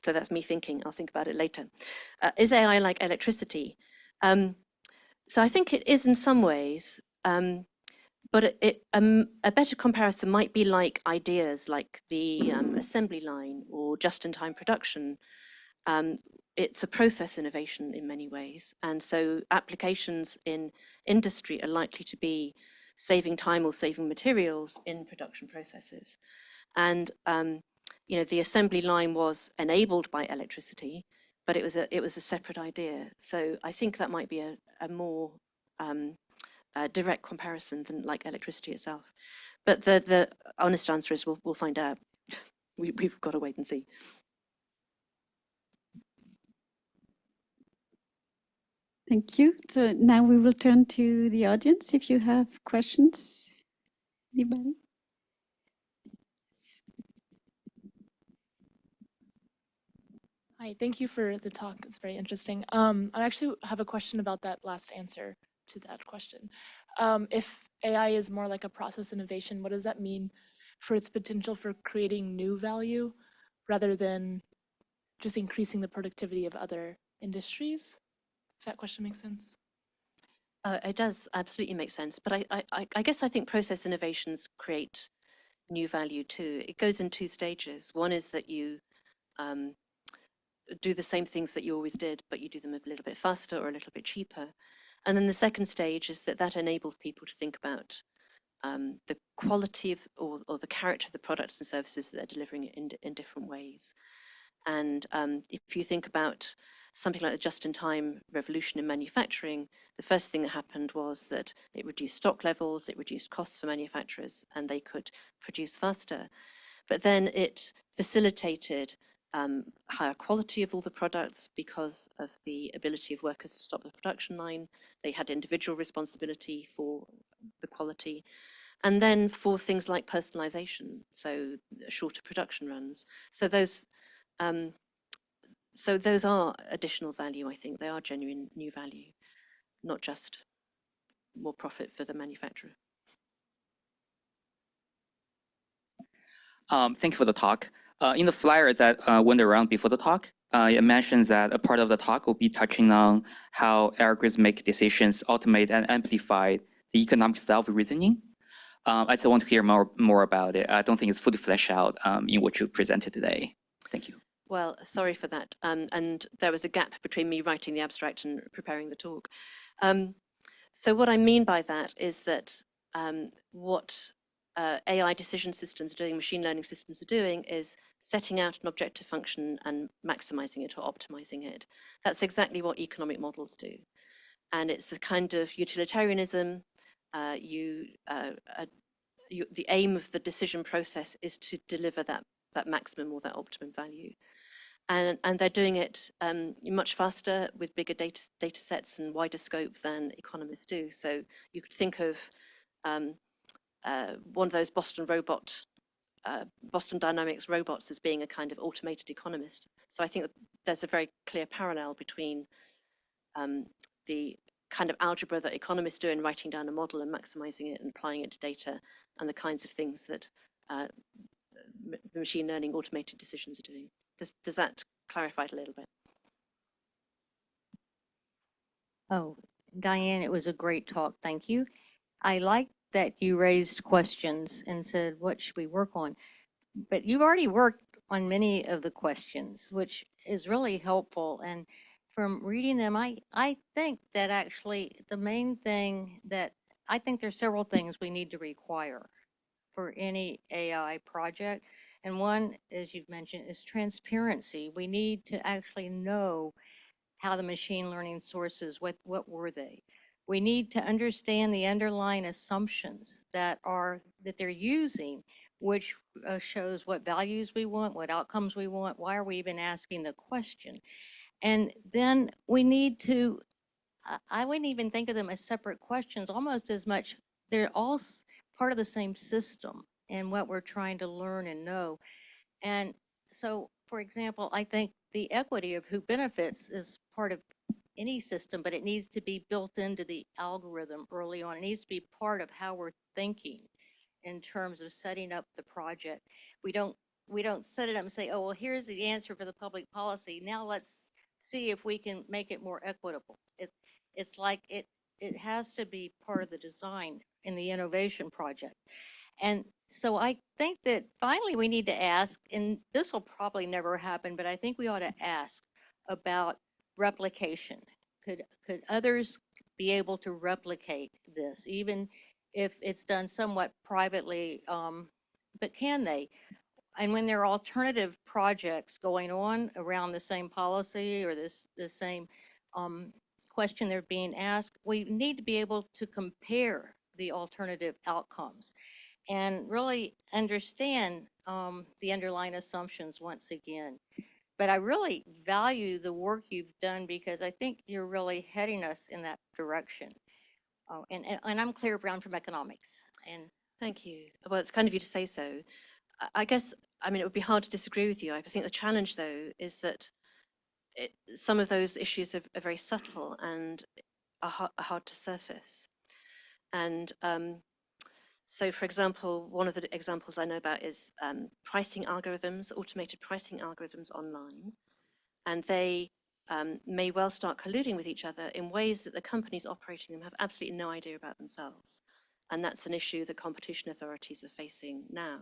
So that's me thinking. I'll think about it later. Is AI like electricity? So I think it is in some ways, but a better comparison might be like ideas like the assembly line or just-in-time production. It's a process innovation in many ways. And so applications in industry are likely to be saving time or saving materials in production processes. And you know, the assembly line was enabled by electricity, but it was a separate idea. So I think that might be a more direct comparison than like electricity itself. But the honest answer is we'll find out. We've got to wait and see. Thank you. So now we will turn to the audience if you have questions. Anybody? Hi, thank you for the talk. It's very interesting. I actually have a question about that last answer to that question. If AI is more like a process innovation, what does that mean for its potential for creating new value rather than just increasing the productivity of other industries? If that question makes sense. It does absolutely make sense. But I guess I think process innovations create new value too. It goes in two stages. One is that you do the same things that you always did, but you do them a little bit faster or a little bit cheaper. And then the second stage is that enables people to think about the quality of or the character of the products and services that they're delivering in different ways. And if you think about something like the just-in-time revolution in manufacturing, the first thing that happened was that it reduced stock levels, it reduced costs for manufacturers, and they could produce faster. But then it facilitated higher quality of all the products because of the ability of workers to stop the production line. They had individual responsibility for the quality. And then for things like personalization, so shorter production runs. So those are additional value, I think. They are genuine new value, not just more profit for the manufacturer. Thank you for the talk. In the flyer that went around before the talk, it mentions that a part of the talk will be touching on how algorithmic decisions automate and amplify the economic style of reasoning. I just want to hear more about it. I don't think it's fully fleshed out in what you presented today. Thank you. Well, sorry for that. And there was a gap between me writing the abstract and preparing the talk. So what I mean by that is that what AI decision systems are doing, machine learning systems are doing, is setting out an objective function and maximizing it or optimizing it. That's exactly what economic models do. And it's a kind of utilitarianism. The aim of the decision process is to deliver that maximum or that optimum value. And they're doing it much faster with bigger data sets and wider scope than economists do. So you could think of one of those Boston Dynamics robots as being a kind of automated economist. So I think there's a very clear parallel between the kind of algebra that economists do in writing down a model and maximizing it and applying it to data, and the kinds of things that machine learning automated decisions are doing. Does that clarify it a little bit? Oh, Diane, it was a great talk. Thank you. I like that you raised questions and said, what should we work on? But you've already worked on many of the questions, which is really helpful. And from reading them, I think that actually the main thing that I think there's several things we need to require for any AI project. And one, as you've mentioned, is transparency. We need to actually know how the machine learning sources, what were they? We need to understand the underlying assumptions that they're using, which shows what values we want, what outcomes we want, why are we even asking the question? And then we need to, I wouldn't even think of them as separate questions, almost as much, they're all part of the same system and what we're trying to learn and know. And so, for example, I think the equity of who benefits is part of any system, but it needs to be built into the algorithm early on. It needs to be part of how we're thinking in terms of setting up the project. We don't set it up and say, oh, well, here's the answer for the public policy. Now let's see if we can make it more equitable. It's like it has to be part of the design in the innovation project. And so I think that finally we need to ask, and this will probably never happen, but I think we ought to ask about replication. Could others be able to replicate this, even if it's done somewhat privately, but can they? And when there are alternative projects going on around the same policy or the same question they're being asked, we need to be able to compare the alternative outcomes and really understand the underlying assumptions once again. But I really value the work you've done because I think you're really heading us in that direction. Oh, and I'm Claire Brown from economics. And Thank you. Well, it's kind of you to say so. I guess, I mean, it would be hard to disagree with you. I think the challenge, though, is that some of those issues are very subtle and are hard to surface. And so, for example, one of the examples I know about is pricing algorithms, automated pricing algorithms online. And they may well start colluding with each other in ways that the companies operating them have absolutely no idea about themselves. And that's an issue that competition authorities are facing now.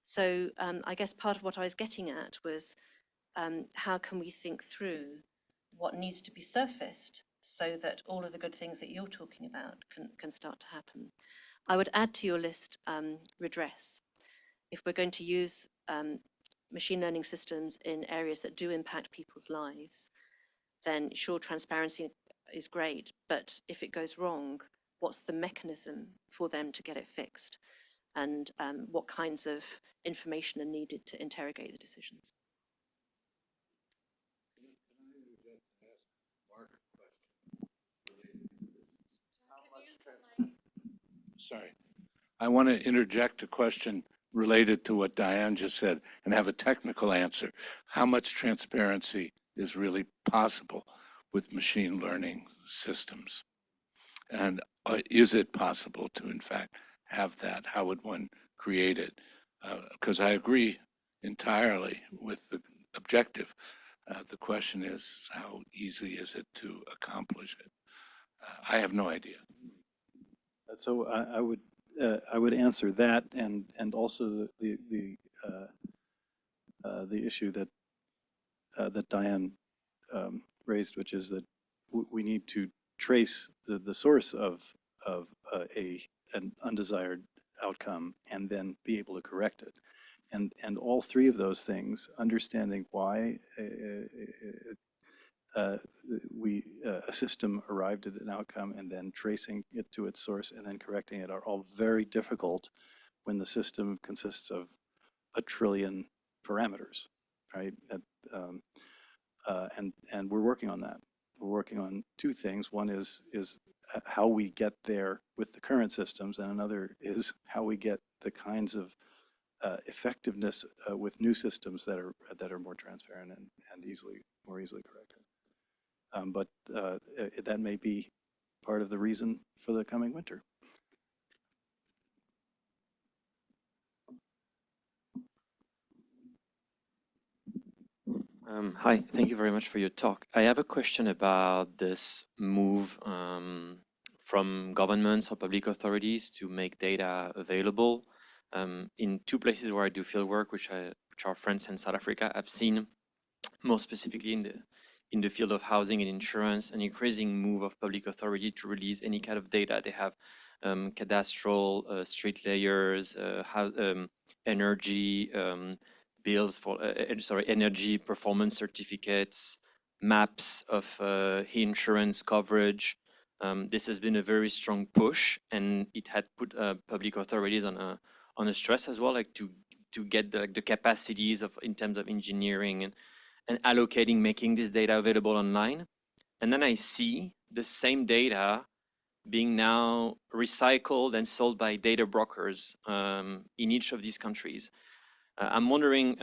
So I guess part of what I was getting at was how can we think through what needs to be surfaced so that all of the good things that you're talking about can start to happen. I would add to your list redress. If we're going to use machine learning systems in areas that do impact people's lives, then sure, transparency is great, but if it goes wrong, what's the mechanism for them to get it fixed? And what kinds of information are needed to interrogate the decisions? Sorry. I want to interject a question related to what Diane just said and have a technical answer. How much transparency is really possible with machine learning systems? And is it possible to, in fact, have that? How would one create it? Because I agree entirely with the objective. The question is, how easy is it to accomplish it? I have no idea. So I would answer that, and also the issue that that Diane raised, which is that we need to trace the source of an undesired outcome and then be able to correct it. And all three of those things, understanding why a system arrived at an outcome and then tracing it to its source and then correcting it, are all very difficult when the system consists of 1 trillion parameters, right? And we're working on that. We're working on two things. One is how we get there with the current systems, and another is how we get the kinds of effectiveness with new systems that are more transparent and more easily corrected. But that may be part of the reason for the coming winter. Hi, thank you very much for your talk. I have a question about this move from governments or public authorities to make data available. In two places where I do field work, which are France and South Africa, I've seen more specifically in the field of housing and insurance, an increasing move of public authority to release any kind of data. They have cadastral, street layers, energy bills for, energy performance certificates, maps of insurance coverage. This has been a very strong push, and it had put public authorities on a stress as well, like to get the capacities of in terms of engineering and allocating, making this data available online. And then I see the same data being now recycled and sold by data brokers in each of these countries. I'm wondering,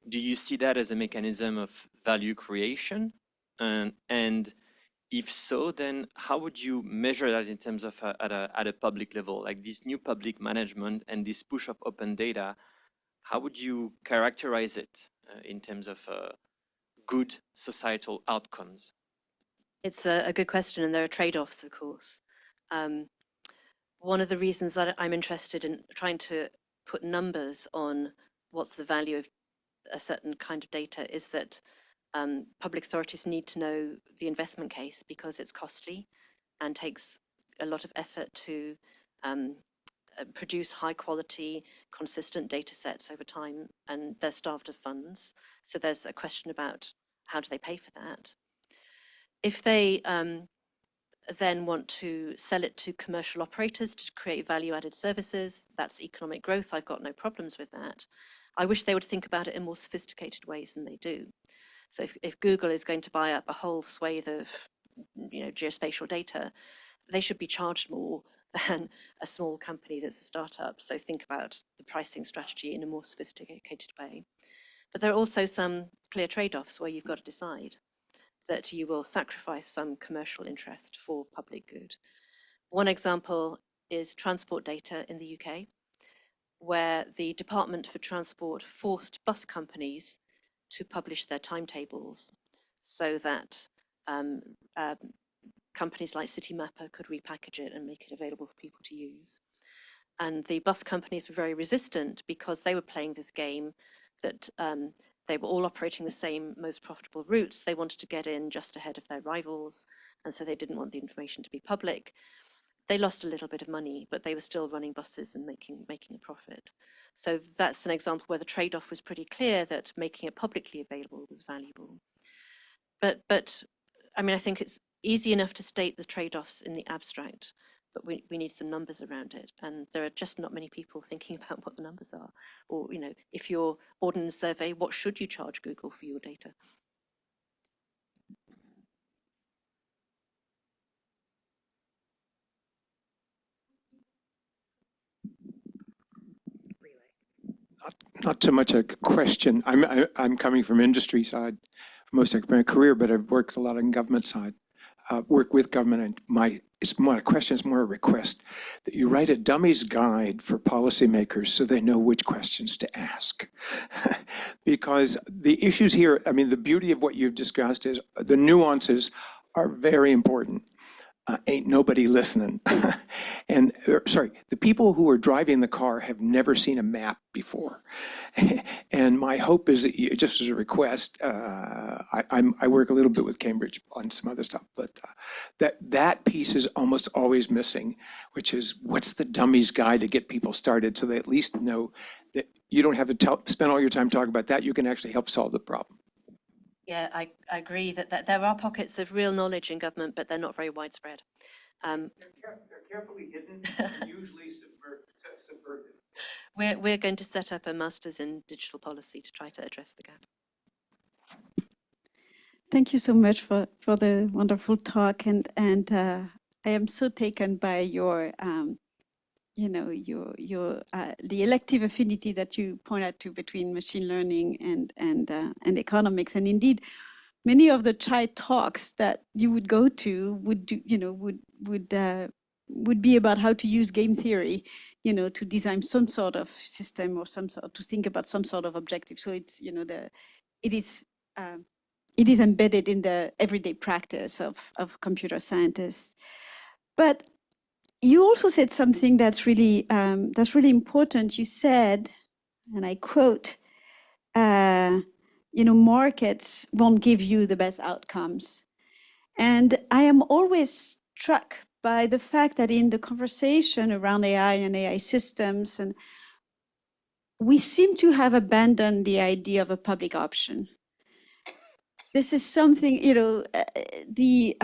do you see that as a mechanism of value creation? And if so, then how would you measure that in terms of at a public level, like this new public management and this push of open data? How would you characterize it in terms of good societal outcomes? It's a good question, and there are trade-offs, of course. one of the reasons that I'm interested in trying to put numbers on what's the value of a certain kind of data is that public authorities need to know the investment case because it's costly and takes a lot of effort to produce high quality, consistent data sets over time, and they're starved of funds. So there's a question about how do they pay for that? If they then want to sell it to commercial operators to create value-added services, that's economic growth. I've got no problems with that. I wish they would think about it in more sophisticated ways than they do. So if Google is going to buy up a whole swathe of geospatial data, they should be charged more than a small company that's a startup. So think about the pricing strategy in a more sophisticated way. But there are also some clear trade-offs where you've got to decide that you will sacrifice some commercial interest for public good. One example is transport data in the UK, where the Department for Transport forced bus companies to publish their timetables so that companies like Citymapper could repackage it and make it available for people to use. And the bus companies were very resistant because they were playing this game that they were all operating the same most profitable routes. They wanted to get in just ahead of their rivals, and so they didn't want the information to be public. They lost a little bit of money, but they were still running buses and making a profit. So that's an example where the trade-off was pretty clear that making it publicly available was valuable. But I mean, I think it's easy enough to state the trade-offs in the abstract, but we need some numbers around it. And there are just not many people thinking about what the numbers are. Or, if you're ordering a survey, what should you charge Google for your data? Not so much a question. I'm coming from industry side most of my career, but I've worked a lot on government side. Work with government, and it's more a question, it's more a request that you write a dummy's guide for policymakers so they know which questions to ask. Because the issues here, I mean, the beauty of what you've discussed is the nuances are very important. Ain't nobody listening. And sorry, the people who are driving the car have never seen a map before. And my hope is that you, just as a request, I work a little bit with Cambridge on some other stuff, but that piece is almost always missing, which is what's the dummy's guide to get people started so they at least know that you don't have to spend all your time talking about that. You can actually help solve the problem. Yeah, I agree that there are pockets of real knowledge in government, but they're not very widespread. They're carefully hidden and usually subverted. We're going to set up a master's in digital policy to try to address the gap. Thank you so much for the wonderful talk, and I am so taken by your the elective affinity that you point out to between machine learning and economics, and indeed many of the chai talks that you would go to would be about how to use game theory, to design some sort of system or to think about some sort of objective. So it's it is embedded in the everyday practice of computer scientists. But you also said something that's really important. You said, and I quote, markets won't give you the best outcomes. And I am always struck by the fact that in the conversation around AI and AI systems, and we seem to have abandoned the idea of a public option. This is something, the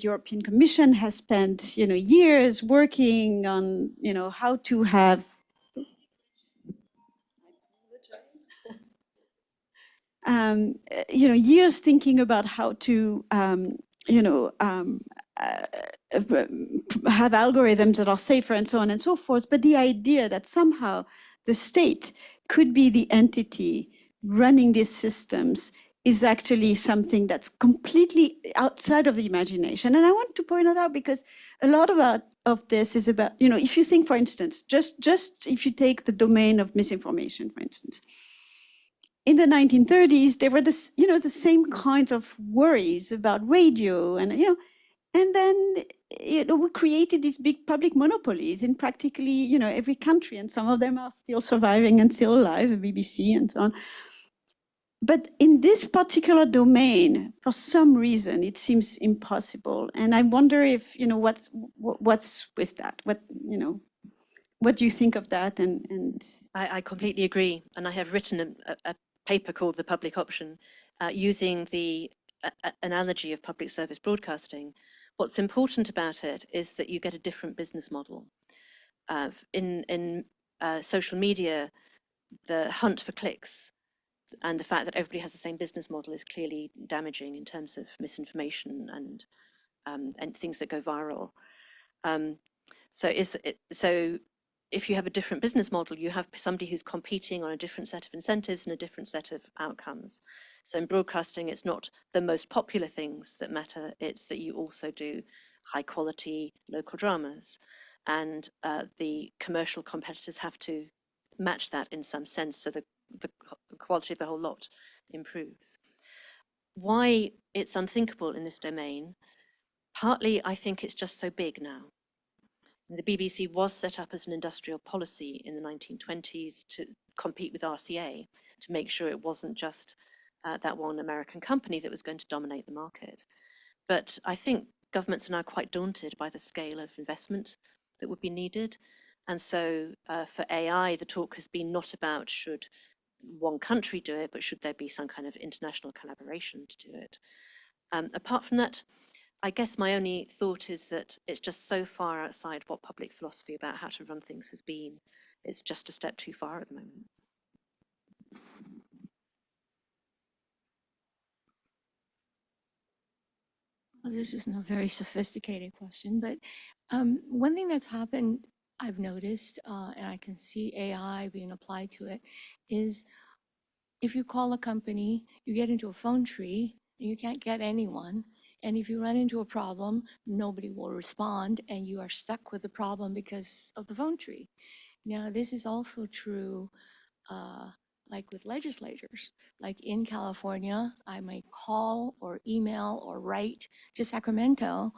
European Commission has spent, years working on, how to have years thinking about how to, have algorithms that are safer and so on and so forth. But the idea that somehow the state could be the entity running these systems is actually something that's completely outside of the imagination. And I want to point it out because a lot of this is about, if you think, for instance, just if you take the domain of misinformation, for instance, in the 1930s, there were the same kinds of worries about radio and then we created these big public monopolies in practically, every country, and some of them are still surviving and still alive, the BBC and so on. But in this particular domain, for some reason, it seems impossible. And I wonder if, what's with that? What do you think of that? And I completely agree. And I have written a paper called The Public Option, using the analogy of public service broadcasting. What's important about it is that you get a different business model. In social media, the hunt for clicks and the fact that everybody has the same business model is clearly damaging in terms of misinformation and things that go viral. So if you have a different business model, you have somebody who's competing on a different set of incentives and a different set of outcomes. So in broadcasting, it's not the most popular things that matter, it's that you also do high quality local dramas. And the commercial competitors have to match that in some sense, so the quality of the whole lot improves. Why it's unthinkable in this domain? Partly, I think it's just so big now. The BBC was set up as an industrial policy in the 1920s to compete with RCA, to make sure it wasn't just that one American company that was going to dominate the market. But I think governments are now quite daunted by the scale of investment that would be needed. And so for AI, the talk has been not about should one country do it, but should there be some kind of international collaboration to do it. Apart from that, I guess my only thought is that it's just so far outside what public philosophy about how to run things has been. It's just a step too far at the moment. Well, this isn't a very sophisticated question, but one thing that's happened, I've noticed, and I can see AI being applied to it, is if you call a company, you get into a phone tree, and you can't get anyone. And if you run into a problem, nobody will respond, and you are stuck with the problem because of the phone tree. Now, this is also true like with legislators. Like in California, I might call or email or write to Sacramento,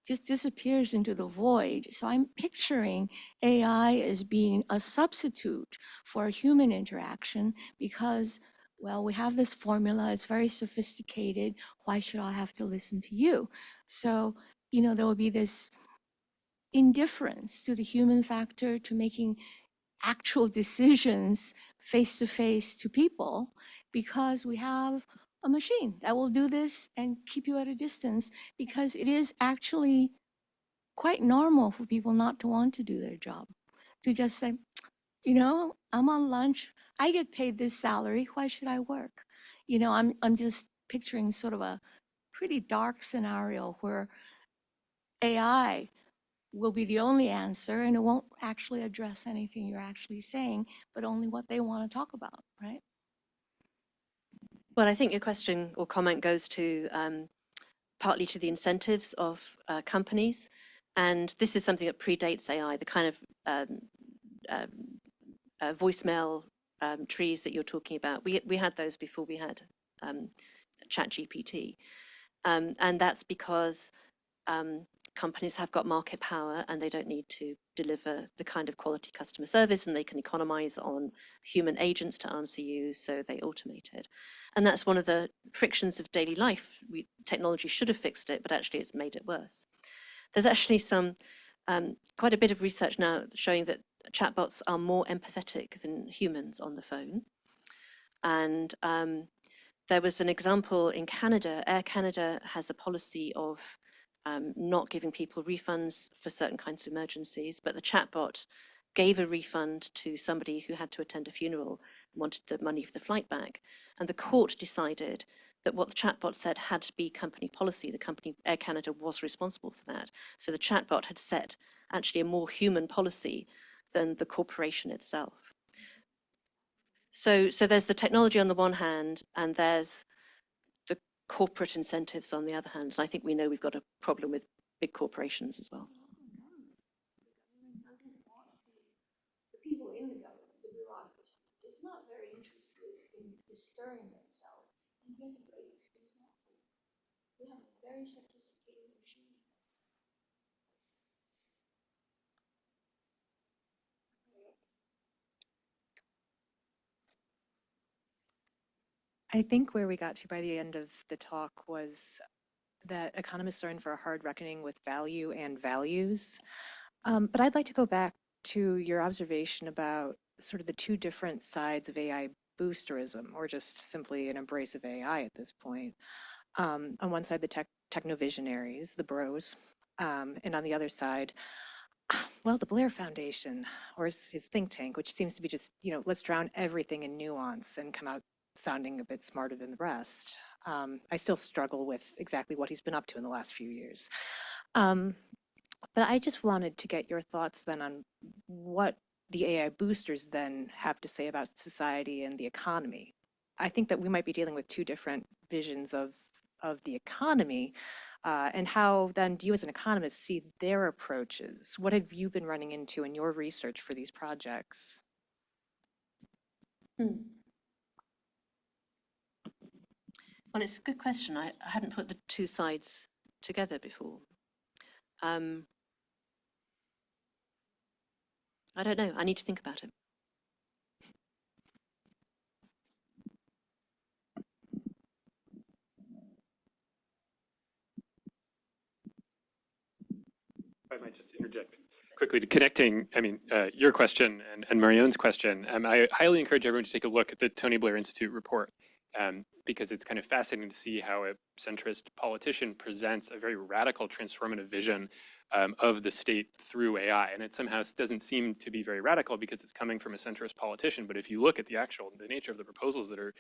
just disappears into the void. So I'm picturing AI as being a substitute for human interaction because, well, we have this formula, it's very sophisticated. Why should I have to listen to you? So, there will be this indifference to the human factor, to making actual decisions face to face to people, because we have a machine that will do this and keep you at a distance, because it is actually quite normal for people not to want to do their job, to just say, I'm on lunch, I get paid this salary, why should I work? I'm just picturing sort of a pretty dark scenario where AI will be the only answer, and it won't actually address anything you're actually saying, but only what they want to talk about, right? Well, I think your question or comment goes to partly to the incentives of companies. And this is something that predates AI, the kind of voicemail trees that you're talking about. We had those before we had ChatGPT. And that's because companies have got market power and they don't need to deliver the kind of quality customer service, and they can economize on human agents to answer you, so they automate it. And that's one of the frictions of daily life. Technology should have fixed it, but actually it's made it worse. There's actually some quite a bit of research now showing that chatbots are more empathetic than humans on the phone. And there was an example in Canada. Air Canada has a policy of not giving people refunds for certain kinds of emergencies, but the chatbot gave a refund to somebody who had to attend a funeral and wanted the money for the flight back. And the court decided that what the chatbot said had to be company policy. The company, Air Canada, was responsible for that. So the chatbot had set actually a more human policy than the corporation itself. So there's the technology on the one hand, and there's the corporate incentives on the other hand. And I think we know we've got a problem with big corporations as well. The people in the government, the bureaucracy, is not very interested in bestirring themselves. And here's a great excuse not to. We have a very sophisticated machine. I think where we got to by the end of the talk was that economists are in for a hard reckoning with value and values. But I'd like to go back to your observation about sort of the two different sides of AI boosterism, or just simply an embrace of AI at this point. On one side, the technovisionaries, the bros, and on the other side, well, the Blair Foundation, or his think tank, which seems to be just, let's drown everything in nuance and come out sounding a bit smarter than the rest. I still struggle with exactly what he's been up to in the last few years. But I just wanted to get your thoughts then on what the AI boosters then have to say about society and the economy. I think that we might be dealing with two different visions of the economy, and how then do you as an economist see their approaches? What have you been running into in your research for these projects? Well, it's a good question. I hadn't put the two sides together before. I don't know. I need to think about it. I might just interject quickly to connecting, your question and Marion's question. I highly encourage everyone to take a look at the Tony Blair Institute report, because it's kind of fascinating to see how a centrist politician presents a very radical transformative vision of the state through AI. And it somehow doesn't seem to be very radical because it's coming from a centrist politician. But if you look at the nature of the proposals that are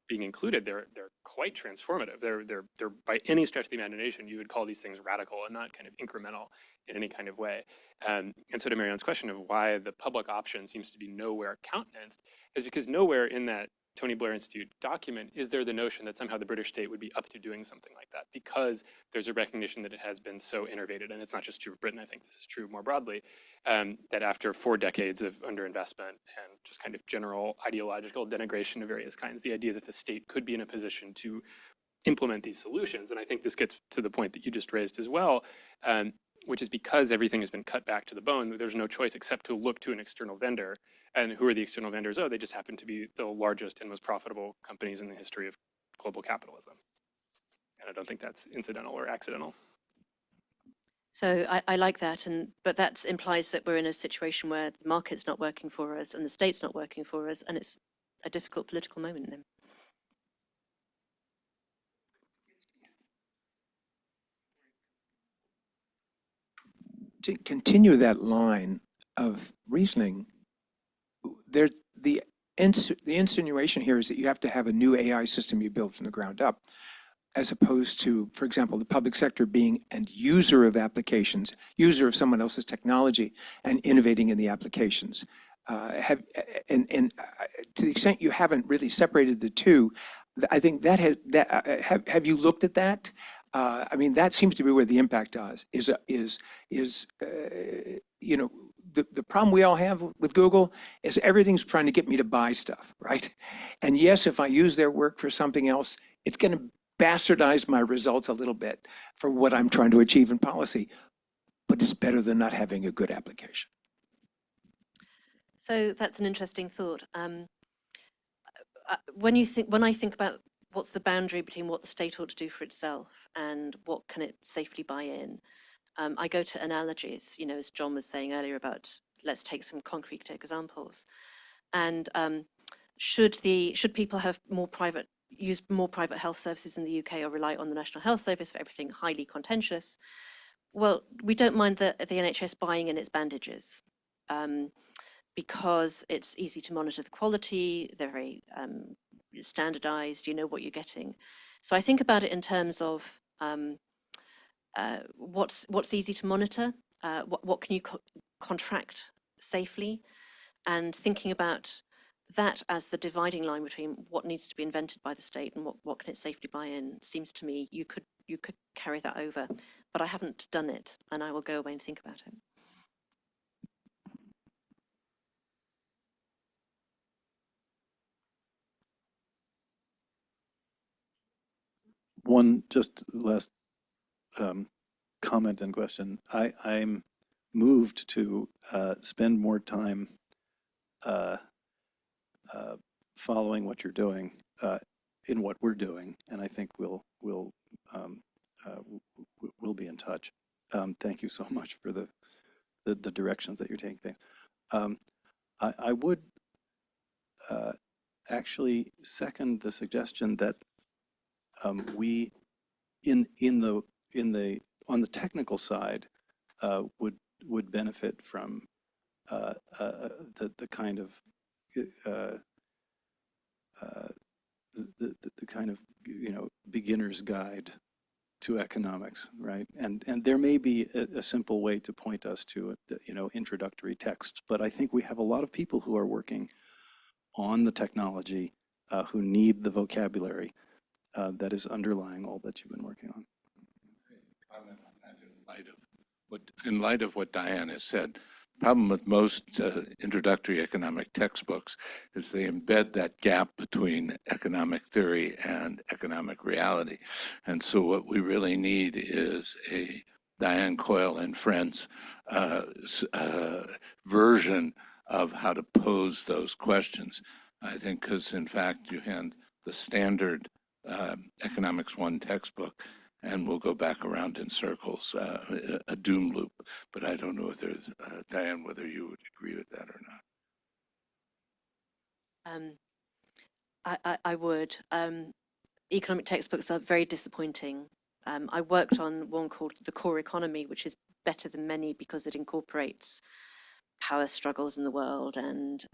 being included, they're quite transformative. They're by any stretch of the imagination, you would call these things radical and not kind of incremental in any kind of way. And so to Marion's question of why the public option seems to be nowhere countenanced is because nowhere in that Tony Blair Institute document is there the notion that somehow the British state would be up to doing something like that, because there's a recognition that it has been so innervated, and it's not just true of Britain, I think this is true more broadly, that after 4 decades of underinvestment and just kind of general ideological denigration of various kinds, the idea that the state could be in a position to implement these solutions, and I think this gets to the point that you just raised as well, which is because everything has been cut back to the bone, there's no choice except to look to an external vendor. And who are the external vendors? Oh, they just happen to be the largest and most profitable companies in the history of global capitalism. And I don't think that's incidental or accidental. So I like that, but that implies that we're in a situation where the market's not working for us and the state's not working for us, and it's a difficult political moment then. To continue that line of reasoning, the insinuation here is that you have to have a new AI system you build from the ground up, as opposed to, for example, the public sector being an user of applications, user of someone else's technology, and innovating in the applications. To the extent you haven't really separated the two, I think have you looked at that? I mean, that seems to be where the impact is the problem we all have with Google is everything's trying to get me to buy stuff, right? And yes, if I use their work for something else, it's going to bastardize my results a little bit for what I'm trying to achieve in policy, but it's better than not having a good application. So that's an interesting thought. When I think about what's the boundary between what the state ought to do for itself and what can it safely buy in, I go to analogies, as John was saying earlier about, let's take some concrete examples. And should people have use more private health services in the UK or rely on the National Health Service for everything highly contentious? Well, we don't mind the NHS buying in its bandages, because it's easy to monitor the quality, they're very standardized, you know what you're getting. So I think about it in terms of what's easy to monitor, what can you contract safely, and thinking about that as the dividing line between what needs to be invented by the state and what can it safely buy in. Seems to me you could carry that over, but I haven't done it, and I will go away and think about it. One just last comment and question. I'm moved to spend more time following what you're doing in what we're doing, and I think we'll be in touch. Thank you so much for the directions that you're taking. I would actually second the suggestion that we on the technical side would benefit from the kind of the kind of beginner's guide to economics, right? And there may be a simple way to point us to introductory texts, but I think we have a lot of people who are working on the technology who need the vocabulary that is underlying all that you've been working on. In light of what Diane has said, the problem with most introductory economic textbooks is they embed that gap between economic theory and economic reality. And so what we really need is a Diane Coyle and Friends version of how to pose those questions. I think because in fact you hand the standard Economics 1 textbook and we'll go back around in circles, a doom loop. But I don't know if there's, Diane, whether you would agree with that or not. I would. Economic textbooks are very disappointing. I worked on one called The Core Economy, which is better than many because it incorporates power struggles in the world and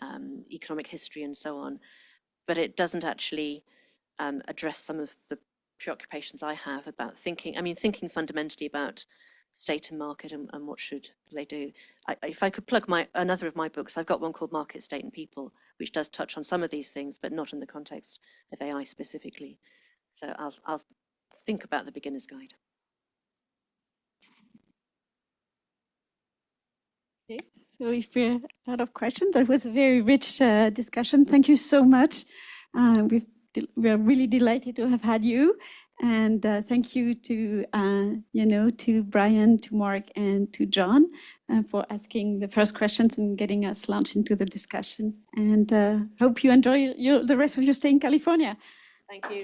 economic history and so on. But it doesn't actually address some of the preoccupations I have about thinking fundamentally about state and market and what should they do. If I could plug another of my books, I've got one called Market, State and People, which does touch on some of these things, but not in the context of AI specifically. So I'll think about the beginner's guide. Okay, so if we're out of questions, that was a very rich discussion. Thank you so much. We are really delighted to have had you, and thank you to to Brian, to Mark, and to John for asking the first questions and getting us launched into the discussion. And hope you enjoy the rest of your stay in California. Thank you.